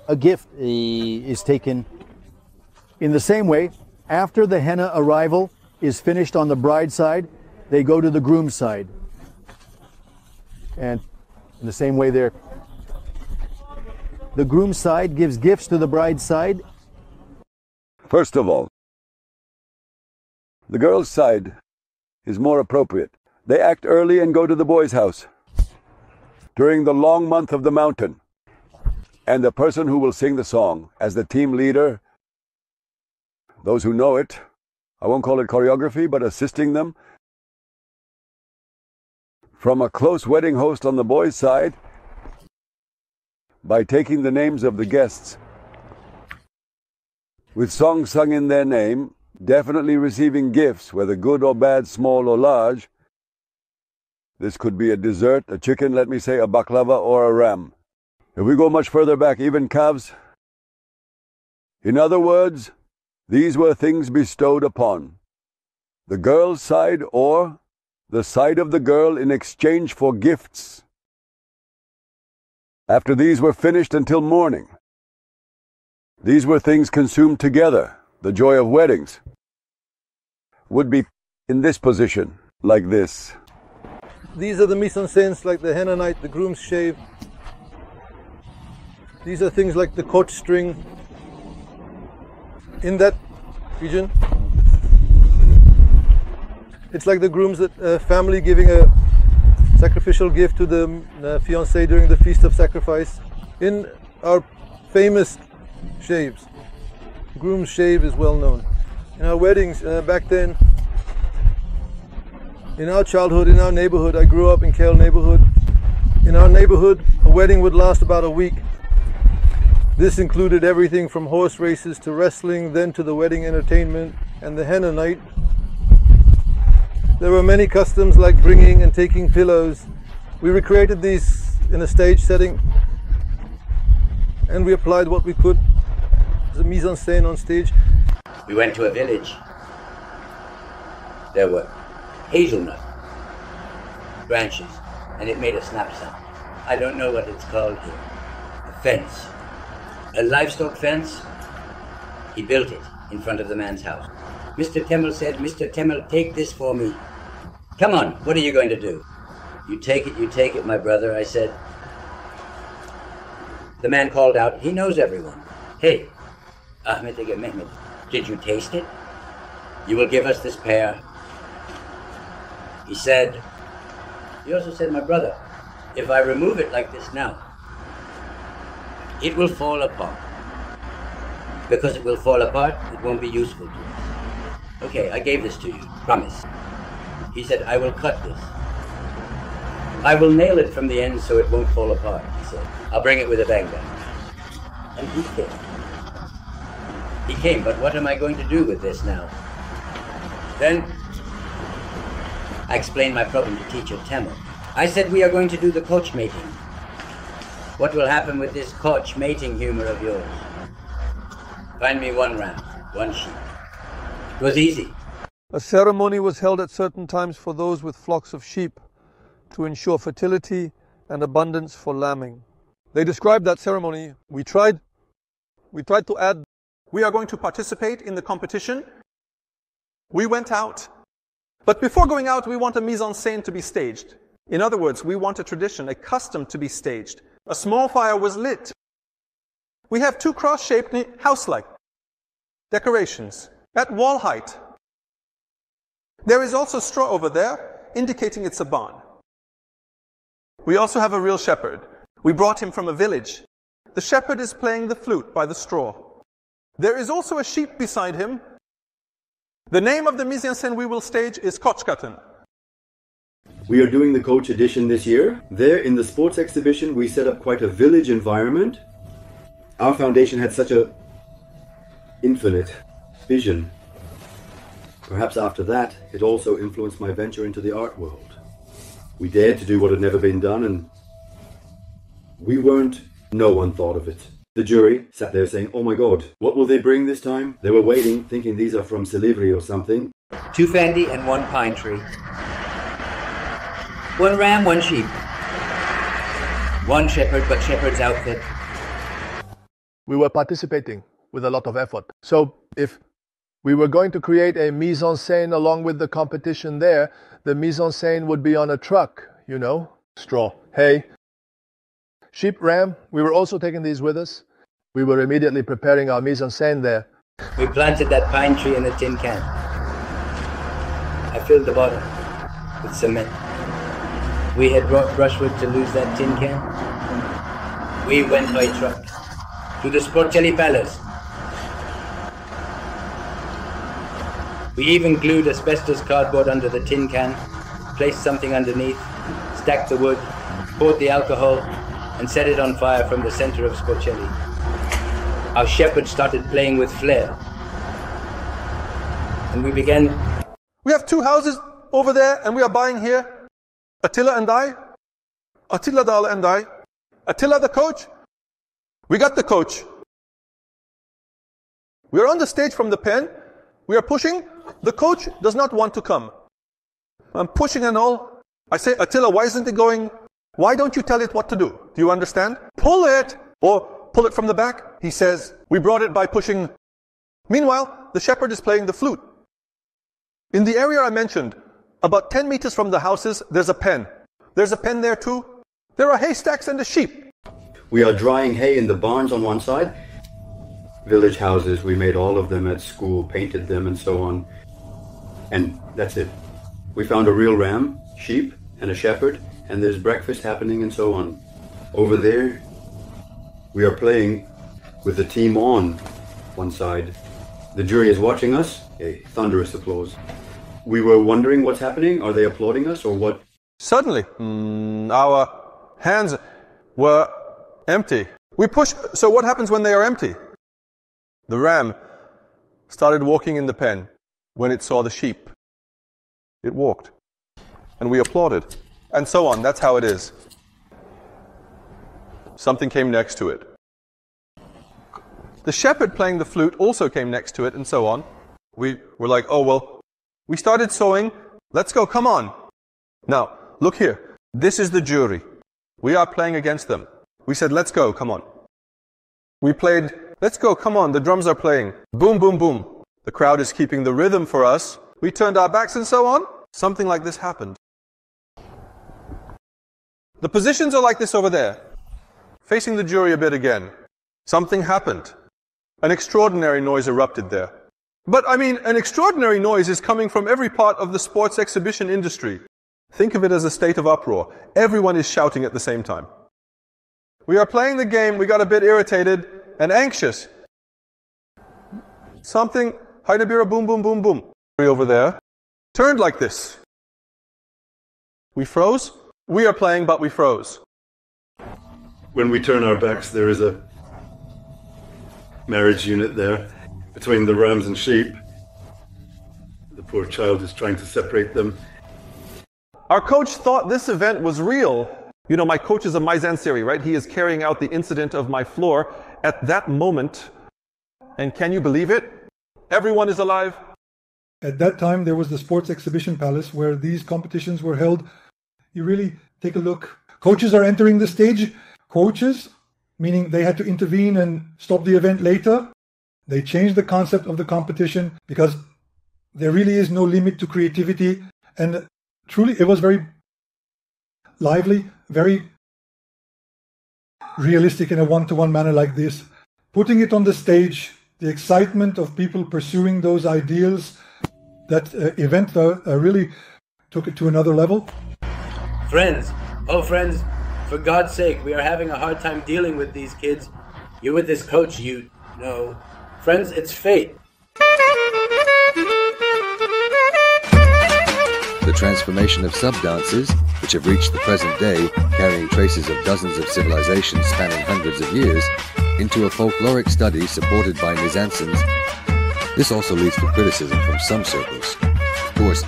A gift is taken in the same way. After the henna arrival is finished on the bride's side, they go to the groom's side. And in the same way there, the groom's side gives gifts to the bride's side. First of all, the girl's side is more appropriate. They act early and go to the boy's house during the long month of the mountain. And the person who will sing the song as the team leader, those who know it, I won't call it choreography, but assisting them, from a close wedding host on the boys' side, by taking the names of the guests, with songs sung in their name, definitely receiving gifts, whether good or bad, small or large. This could be a dessert, a chicken, let me say, a baklava, or a ram. If we go much further back, even calves. In other words, these were things bestowed upon the girl's side or the side of the girl in exchange for gifts. After these were finished until morning. These were things consumed together. The joy of weddings would be in this position, like this. These are the mise-en-scènes like the henna night, the groom's shave. These are things like the coach string. In that region, it's like the groom's family giving a sacrificial gift to the fiancé during the Feast of Sacrifice. In our famous shaves, groom's shave is well known. In our weddings back then, in our childhood, in our neighborhood, I grew up in Kale neighborhood. In our neighborhood, a wedding would last about a week. This included everything from horse races to wrestling, then to the wedding entertainment and the henna night. There were many customs like bringing and taking pillows. We recreated these in a stage setting, and we applied what we could as a mise-en-scène on stage. We went to a village. There were hazelnut branches, and it made a snap sound. I don't know what it's called here. A fence. A livestock fence. He built it in front of the man's house. Mr. Temmel said, "Mr. Temmel, take this for me. Come on, what are you going to do?" You take it, my brother," I said. The man called out, he knows everyone. "Hey, Ahmed Ege Mehmet, did you taste it? You will give us this pear." He also said, "My brother, if I remove it like this now, it will fall apart. Because it will fall apart, it won't be useful to us." "Okay, I gave this to you, promise." He said, "I will cut this. I will nail it from the end so it won't fall apart," he said. "I'll bring it with a bang-bang." And he came. He came, but what am I going to do with this now? Then I explained my problem to teacher Temmel. I said, "We are going to do the coach mating. What will happen with this coach mating humor of yours? Find me one ram, one sheep." It was easy. A ceremony was held at certain times for those with flocks of sheep to ensure fertility and abundance for lambing. They described that ceremony. We tried to add, "We are going to participate in the competition." We went out. But before going out, we want a mise-en-scène to be staged. In other words, we want a tradition, a custom to be staged. A small fire was lit. We have two cross-shaped house-like decorations at wall height. There is also straw over there, indicating it's a barn. We also have a real shepherd. We brought him from a village. The shepherd is playing the flute by the straw. There is also a sheep beside him. The name of the mise-en-scène we will stage is Kochkatten. We are doing the coach edition this year. There in the sports exhibition, we set up quite a village environment. Our foundation had such a infinite vision. Perhaps after that, it also influenced my venture into the art world. We dared to do what had never been done, and no one thought of it. The jury sat there saying, "Oh my God, what will they bring this time?" They were waiting, thinking these are from Silivri or something. 2 Fendi and 1 pine tree. 1 ram, 1 sheep. 1 shepherd, but shepherd's outfit. We were participating with a lot of effort. So if we were going to create a mise-en-scène along with the competition there, the mise-en-scène would be on a truck, straw, hay. Sheep, ram, we were also taking these with us. We were immediately preparing our mise-en-scène there. We planted that pine tree in a tin can. I filled the bottom with cement. We had brought brushwood to lose that tin can. We went by truck to the Sporcelli Palace. We even glued asbestos cardboard under the tin can, placed something underneath, stacked the wood, poured the alcohol, and set it on fire from the center of Sporcelli. Our shepherd started playing with flair. And we began... We have 2 houses over there, and we are buying here. Attila and I. Attila Dale and I. Attila the coach. We got the coach. We are on the stage from the pen. We are pushing. The coach does not want to come. I'm pushing and all. I say, "Attila, why isn't it going? Why don't you tell it what to do?" Do you understand? Pull it! Or pull it from the back. He says, we brought it by pushing. Meanwhile, the shepherd is playing the flute. In the area I mentioned, about 10 meters from the houses, there's a pen. There's a pen there too. There are haystacks and a sheep. We are drying hay in the barns on one side. Village houses, we made all of them at school, painted them and so on. And that's it. We found a real ram, sheep, and a shepherd, and there's breakfast happening and so on. Over there, we are playing with the team on one side. The jury is watching us, a thunderous applause. We were wondering what's happening. Are they applauding us or what? Suddenly, our hands were empty. We push. So what happens when they are empty? The ram started walking in the pen when it saw the sheep. It walked. And we applauded. And so on. That's how it is. Something came next to it. The shepherd playing the flute also came next to it, and so on. We were like, oh, well, we started sewing. Let's go, come on. Now, look here. This is the jury. We are playing against them. We said, let's go, come on. We played, let's go, come on, the drums are playing. Boom, boom, boom. The crowd is keeping the rhythm for us. We turned our backs and so on. Something like this happened. The positions are like this over there. Facing the jury a bit again. Something happened. An extraordinary noise erupted there. But I mean, an extraordinary noise is coming from every part of the sports exhibition industry. Think of it as a state of uproar. Everyone is shouting at the same time. We are playing the game, we got a bit irritated and anxious. Something, Haidabira, boom, boom, boom, boom. Over there, turned like this. We froze. We are playing, but we froze. When we turn our backs, there is a marriage unit there between the rams and sheep. The poor child is trying to separate them. Our coach thought this event was real. You know, my coach is a mise-en-scène, right? He is carrying out the incident of my floor at that moment. And can you believe it? Everyone is alive. At that time, there was the Sports Exhibition Palace where these competitions were held. You really take a look. Coaches are entering the stage. Coaches, meaning they had to intervene and stop the event later. They changed the concept of the competition because there really is no limit to creativity. And truly, it was very lively, very realistic in a one-to-one manner like this. Putting it on the stage, the excitement of people pursuing those ideals, that event really took it to another level. Friends, oh friends, for God's sake, we are having a hard time dealing with these kids. You with this coach, you know. Friends, it's fate. The transformation of sub-dances, which have reached the present day, carrying traces of dozens of civilizations spanning hundreds of years, into a folkloric study supported by mise-en-scènes. This also leads to criticism from some circles. Of course.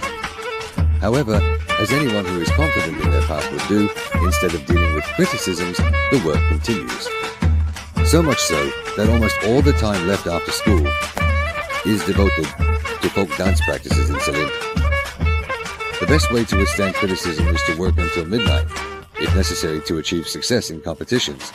However, as anyone who is confident in their path would do, instead of dealing with criticisms, the work continues. So much so that almost all the time left after school is devoted to folk dance practices in Salim. The best way to withstand criticism is to work until midnight, if necessary to achieve success in competitions.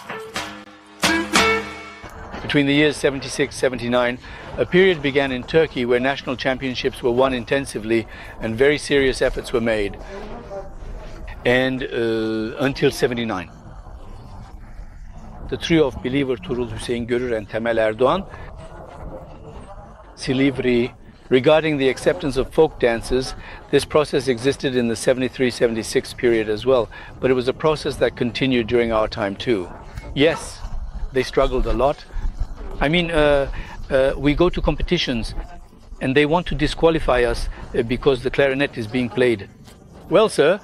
Between the years 76-79, a period began in Turkey where national championships were won intensively and very serious efforts were made. And until 79. The trio of Believer, Turul Hüseyin Görür and Temel Erdoğan, Silivri. Regarding the acceptance of folk dances, this process existed in the 73-76 period as well, but it was a process that continued during our time too. Yes, they struggled a lot. I mean, we go to competitions and they want to disqualify us because the clarinet is being played. Well, sir,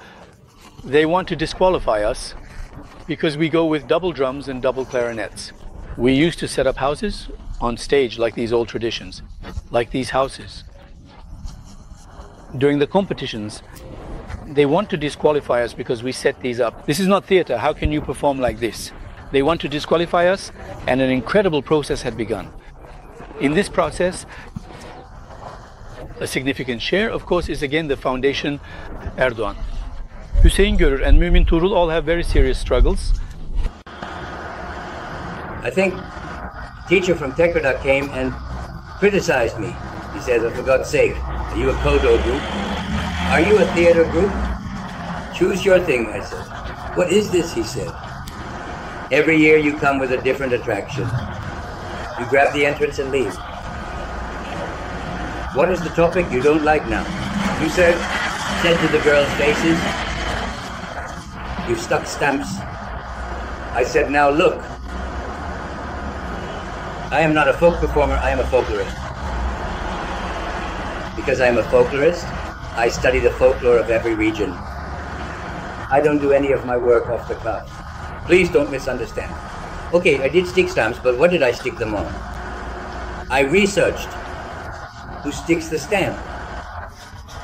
they want to disqualify us because we go with double drums and double clarinets. We used to set up houses on stage like these old traditions, like these houses. During the competitions, they want to disqualify us because we set these up. This is not theater. How can you perform like this? They want to disqualify us, and an incredible process had begun. In this process, a significant share, of course, is again the foundation Erdoğan. Hüseyin Görür and Mümin Tuğrul all have very serious struggles. I think teacher from Tekrada came and criticized me. He said, oh, for God's sake, are you a Kodo group? Are you a theater group? Choose your thing, I said. What is this, he said. Every year you come with a different attraction. You grab the entrance and leave. What is the topic you don't like now? You said to the girls' faces, you've stuck stamps. I said, now look. I am not a folk performer, I am a folklorist. Because I am a folklorist, I study the folklore of every region. I don't do any of my work off the cuff. Please don't misunderstand. Okay, I did stick stamps, but what did I stick them on? I researched who sticks the stamp.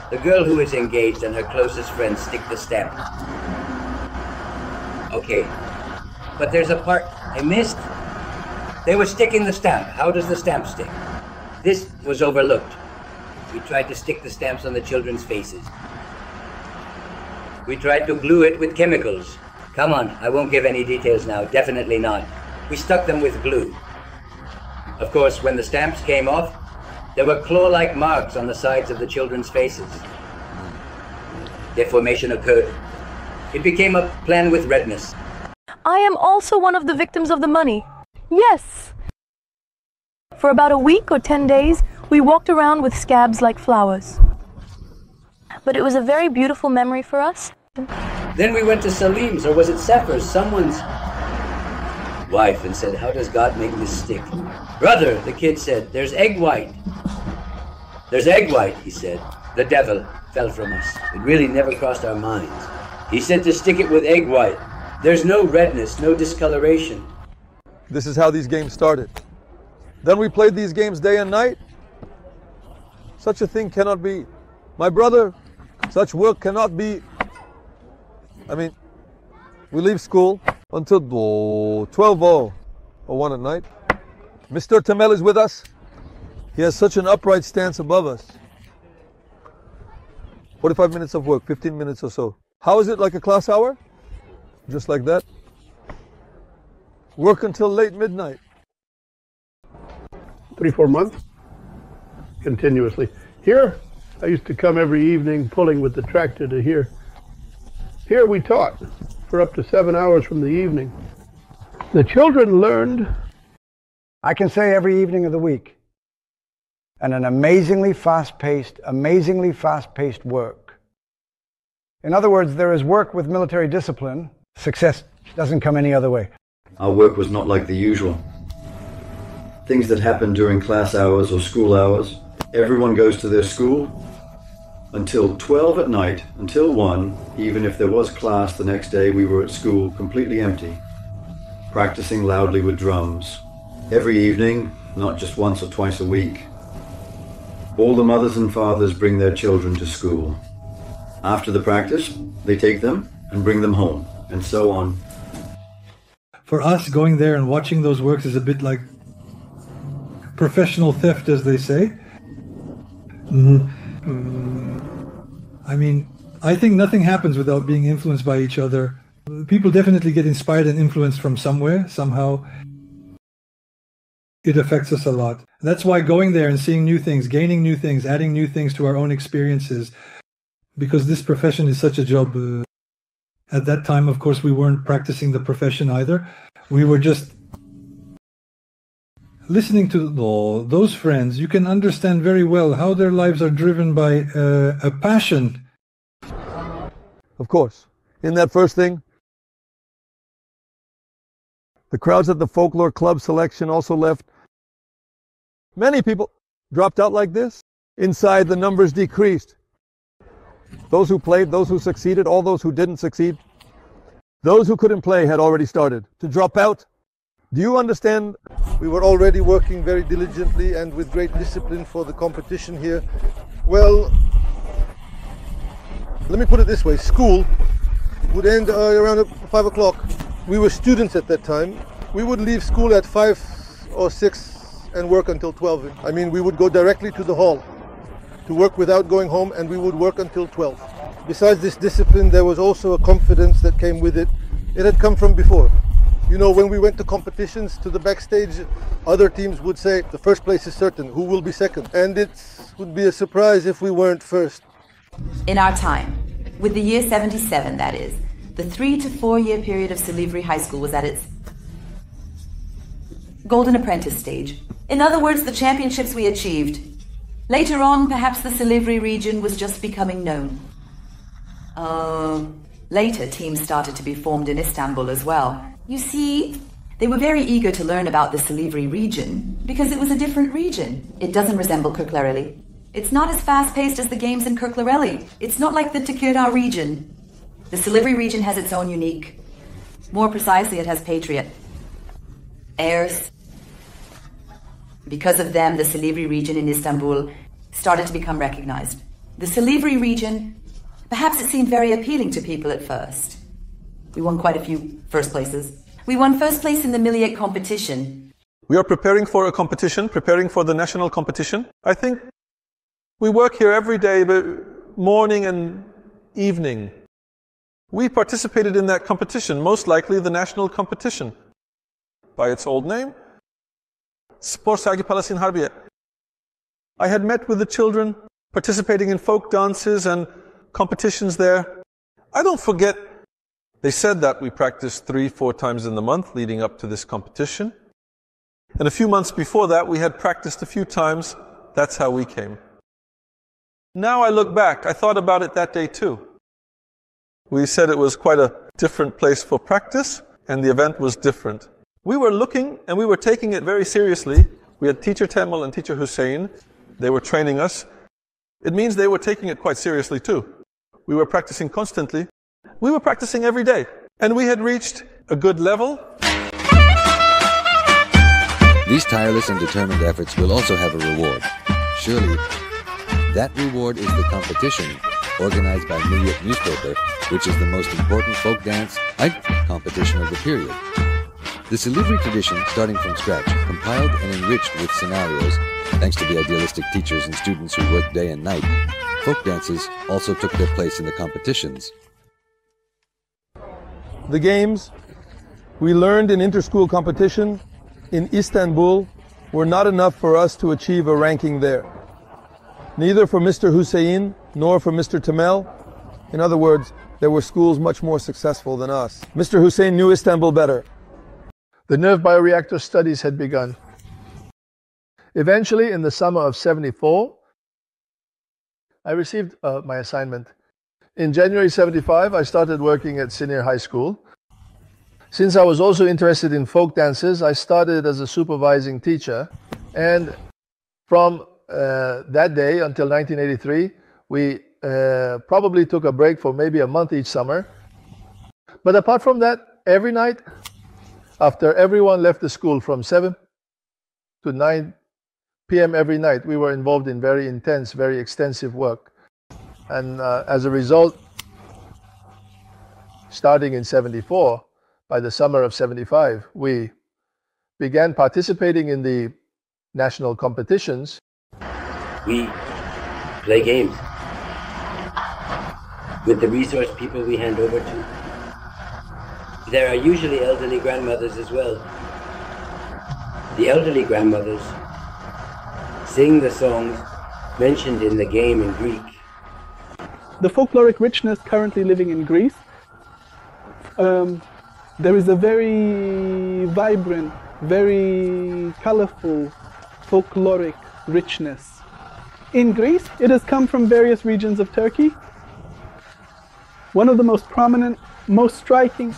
The girl who is engaged and her closest friends stick the stamp. Okay, but there's a part I missed. They were sticking the stamp. How does the stamp stick? This was overlooked. We tried to stick the stamps on the children's faces. We tried to glue it with chemicals. Come on, I won't give any details now, definitely not. We stuck them with glue. Of course, when the stamps came off, there were claw-like marks on the sides of the children's faces. Deformation occurred. It became a plan with redness. I am also one of the victims of the money. Yes. For about a week or 10 days, we walked around with scabs like flowers. But it was a very beautiful memory for us. Then we went to Salim's, or was it Sefer's, someone's wife, and said, how does God make this stick? Brother, the kid said, there's egg white. There's egg white, he said. The devil fell from us. It really never crossed our minds. He said to stick it with egg white. There's no redness, no discoloration. This is how these games started. Then we played these games day and night. Such a thing cannot be. My brother, such work cannot be. I mean, we leave school until 12 or 1 at night. Mr. Tamel is with us. He has such an upright stance above us. 45 minutes of work, 15 minutes or so. How is it, like a class hour? Just like that. Work until late midnight. 3-4 months, continuously. Here, I used to come every evening pulling with the tractor to here. Here we taught for up to 7 hours from the evening. The children learned. I can say every evening of the week. And an amazingly fast-paced work. In other words, there is work with military discipline. Success doesn't come any other way. Our work was not like the usual. Things that happen during class hours or school hours, everyone goes to their school until 12 at night, until 1, even if there was class the next day, we were at school completely empty, practicing loudly with drums. Every evening, not just once or twice a week. All the mothers and fathers bring their children to school. After the practice, they take them and bring them home, and so on. For us, going there and watching those works is a bit like professional theft, as they say. I mean, I think nothing happens without being influenced by each other. People definitely get inspired and influenced from somewhere, somehow. It affects us a lot. That's why going there and seeing new things, gaining new things, adding new things to our own experiences, because this profession is such a job. At that time, of course, we weren't practicing the profession either. We were just listening to those friends. You can understand very well how their lives are driven by a passion. Of course, in that first thing, the crowds at the folklore club selection also left. Many people dropped out like this. Inside, the numbers decreased. Those who played, those who succeeded, all those who didn't succeed. Those who couldn't play had already started to drop out. Do you understand? We were already working very diligently and with great discipline for the competition here. Well, let me put it this way. School would end around 5 o'clock. We were students at that time. We would leave school at 5 or 6 and work until 12. I mean, we would go directly to the hall to work without going home, and we would work until 12. Besides this discipline, there was also a confidence that came with it. It had come from before. You know, when we went to competitions, to the backstage, other teams would say, the first place is certain, who will be second? And it would be a surprise if we weren't first. In our time, with the year 77, that is, the 3 to 4 year period of Silivri High School was at its golden apprentice stage. In other words, the championships we achieved. Later on, perhaps the Silivri region was just becoming known. Later, teams started to be formed in Istanbul as well. You see, they were very eager to learn about the Silivri region because it was a different region. It doesn't resemble Kırklareli. It's not as fast-paced as the games in Kırklareli. It's not like the Tekirdağ region. The Silivri region has its own unique. More precisely, it has patriot. Heirs. Because of them, the Silivri region in Istanbul started to become recognized. The Silivri region, perhaps it seemed very appealing to people at first. We won quite a few first places. We won first place in the Milliyet competition. We are preparing for a competition, preparing for the national competition. I think we work here every day, morning and evening. We participated in that competition, most likely the national competition, by its old name, Spor Sergi Palasin Harbiye. I had met with the children, participating in folk dances and competitions there. I don't forget, they said that we practiced 3-4 times in the month leading up to this competition. And a few months before that, we had practiced a few times. That's how we came. Now I look back, I thought about it that day too. We said it was quite a different place for practice, and the event was different. We were looking and we were taking it very seriously. We had teacher Temel and teacher Hussein. They were training us. It means they were taking it quite seriously too. We were practicing constantly. We were practicing every day. And we had reached a good level. These tireless and determined efforts will also have a reward. Surely, that reward is the competition organized by Milliyet newspaper, which is the most important folk dance competition of the period. The Silivri tradition, starting from scratch, compiled and enriched with scenarios, thanks to the idealistic teachers and students who worked day and night, folk dances also took their place in the competitions. The games we learned in inter-school competition in Istanbul were not enough for us to achieve a ranking there. Neither for Mr. Hussein nor for Mr. Temel. In other words, there were schools much more successful than us. Mr. Hussein knew Istanbul better. The nerve bioreactor studies had begun. Eventually, in the summer of '74, I received my assignment. In January '75, I started working at Sinir High School. Since I was also interested in folk dances, I started as a supervising teacher. And from that day until 1983, we probably took a break for maybe a month each summer. But apart from that, every night, after everyone left the school from 7 to 9 p.m. every night, we were involved in very intense, very extensive work. And as a result, starting in '74, by the summer of '75, we began participating in the national competitions. We play games with the resource people we hand over to. There are usually elderly grandmothers as well. The elderly grandmothers sing the songs mentioned in the game in Greek. The folkloric richness currently living in Greece, there is a very vibrant, very colorful folkloric richness. In Greece, it has come from various regions of Turkey. One of the most prominent, most striking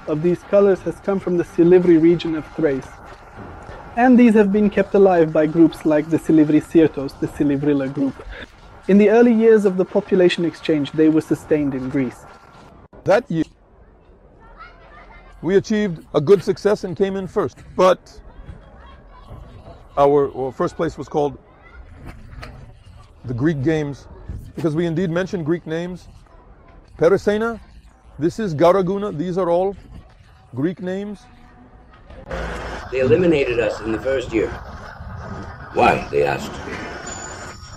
of these colors has come from the Silivri region of Thrace. And these have been kept alive by groups like the Silivri Sirtos, the Silivrila group. In the early years of the population exchange, they were sustained in Greece. That year, we achieved a good success and came in first. But our first place was called the Greek Games, because we indeed mentioned Greek names. Perisena, this is Garaguna, these are all Greek names. They eliminated us in the first year. Why? They asked.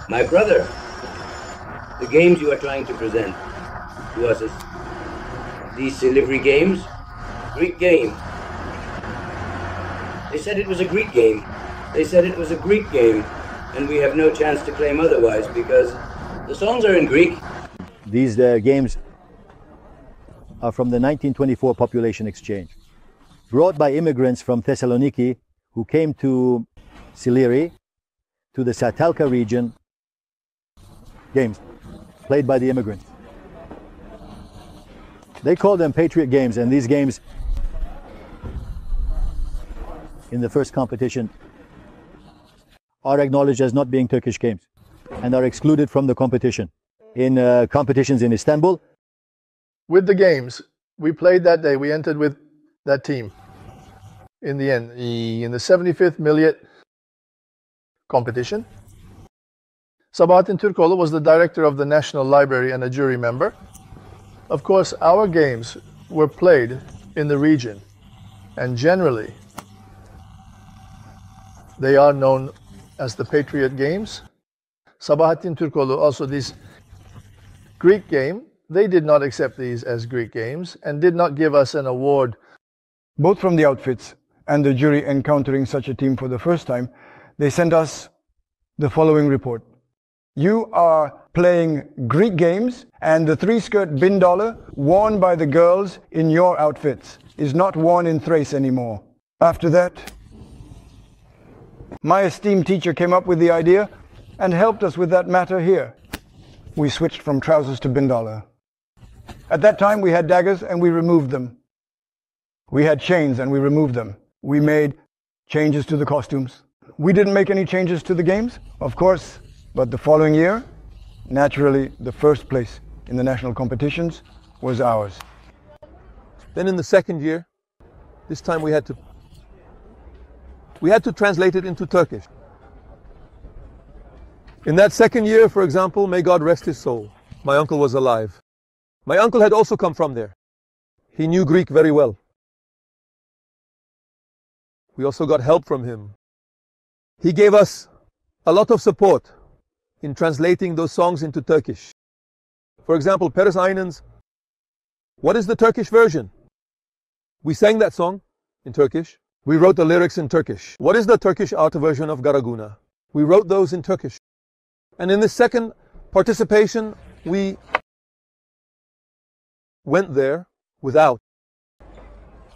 My brother, the games you are trying to present to us as these Silivri games, Greek game, They said it was a Greek game. They said it was a Greek game, and we have no chance to claim otherwise because the songs are in Greek. These games are from the 1924 population exchange, brought by immigrants from Thessaloniki who came to Silivri, to the Satalka region. Games played by the immigrants. They call them Patriot Games, and these games in the first competition are acknowledged as not being Turkish games and are excluded from the competition. In competitions in Istanbul. With the games, we played that day, we entered with that team. In the end, in the 75th Milliyet competition, Sabahattin Türkoğlu was the director of the National Library and a jury member. Of course, our games were played in the region, and generally, they are known as the Patriot Games. Sabahattin Türkoğlu, also this Greek game, they did not accept these as Greek games and did not give us an award. Both from the outfits and the jury encountering such a team for the first time, they sent us the following report. You are playing Greek games, and the three-skirt bindala worn by the girls in your outfits is not worn in Thrace anymore. After that, my esteemed teacher came up with the idea and helped us with that matter here. We switched from trousers to bindala. At that time we had daggers and we removed them. We had chains and we removed them. We made changes to the costumes. We didn't make any changes to the games, of course, but the following year, naturally, the first place in the national competitions was ours. Then in the second year, this time we had to translate it into Turkish. In that second year, for example, may God rest his soul, my uncle was alive. My uncle had also come from there. He knew Greek very well. We also got help from him. He gave us a lot of support in translating those songs into Turkish. For example, Paris Aynan's What is the Turkish version? We sang that song in Turkish. We wrote the lyrics in Turkish. What is the Turkish art version of Garaguna? We wrote those in Turkish. And in the second participation, we went there without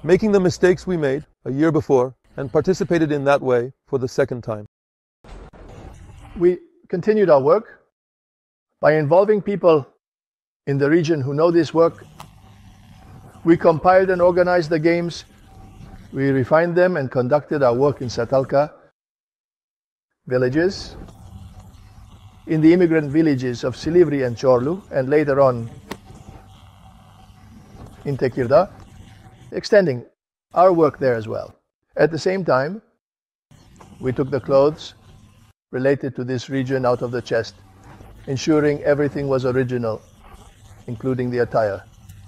making the mistakes we made a year before and participated in that way for the second time. We continued our work by involving people in the region who know this work. We compiled and organized the games. We refined them and conducted our work in Satalka villages, in the immigrant villages of Silivri and Çorlu, and later on in Tekirdağ, extending our work there as well. At the same time, we took the clothes related to this region out of the chest, ensuring everything was original, including the attire.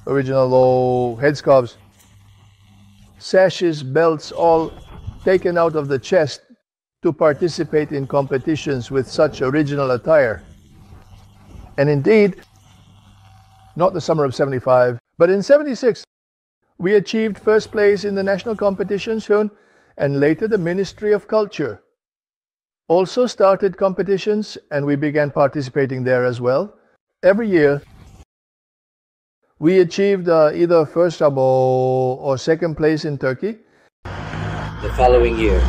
Original headscarves, sashes, belts, all taken out of the chest to participate in competitions with such original attire. And indeed, not the summer of 75, but in 76, we achieved first place in the national competition shown, and later the Ministry of Culture also started competitions, and we began participating there as well. Every year, we achieved either first or second place in Turkey. The following year,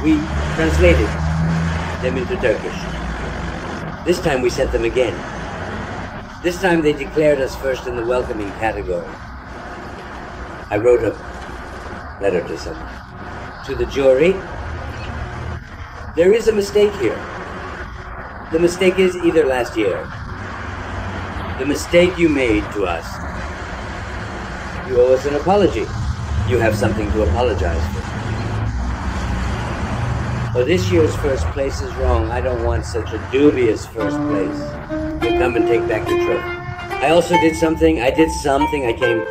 we translated them into Turkish. This time we sent them again. This time they declared us first in the welcoming category. I wrote a letter to someone. To the jury, there is a mistake here. The mistake is either last year. The mistake you made to us. You owe us an apology. You have something to apologize for. Oh, this year's first place is wrong. I don't want such a dubious first place. You come and take back your trophy. I also did something. I came...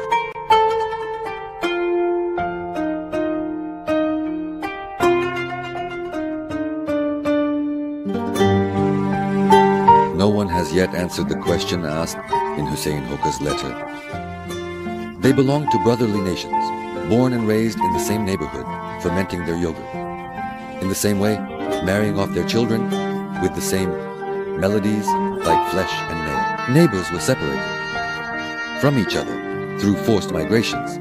No one has yet answered the question asked in Hüseyin Hoca's letter. They belong to brotherly nations, born and raised in the same neighborhood, fermenting their yogurt. In the same way, marrying off their children with the same melodies like flesh and nail. Neighbors were separated from each other through forced migrations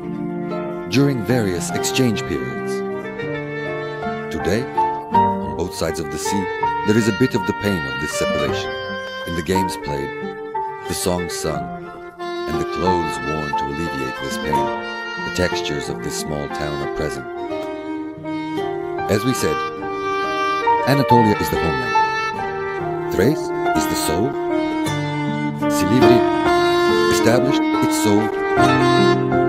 during various exchange periods. Today, on both sides of the sea, there is a bit of the pain of this separation in the games played, the songs sung, and the clothes worn to alleviate this pain. The textures of this small town are present. As we said, Anatolia is the homeland. Thrace is the soul. Silivri established its soul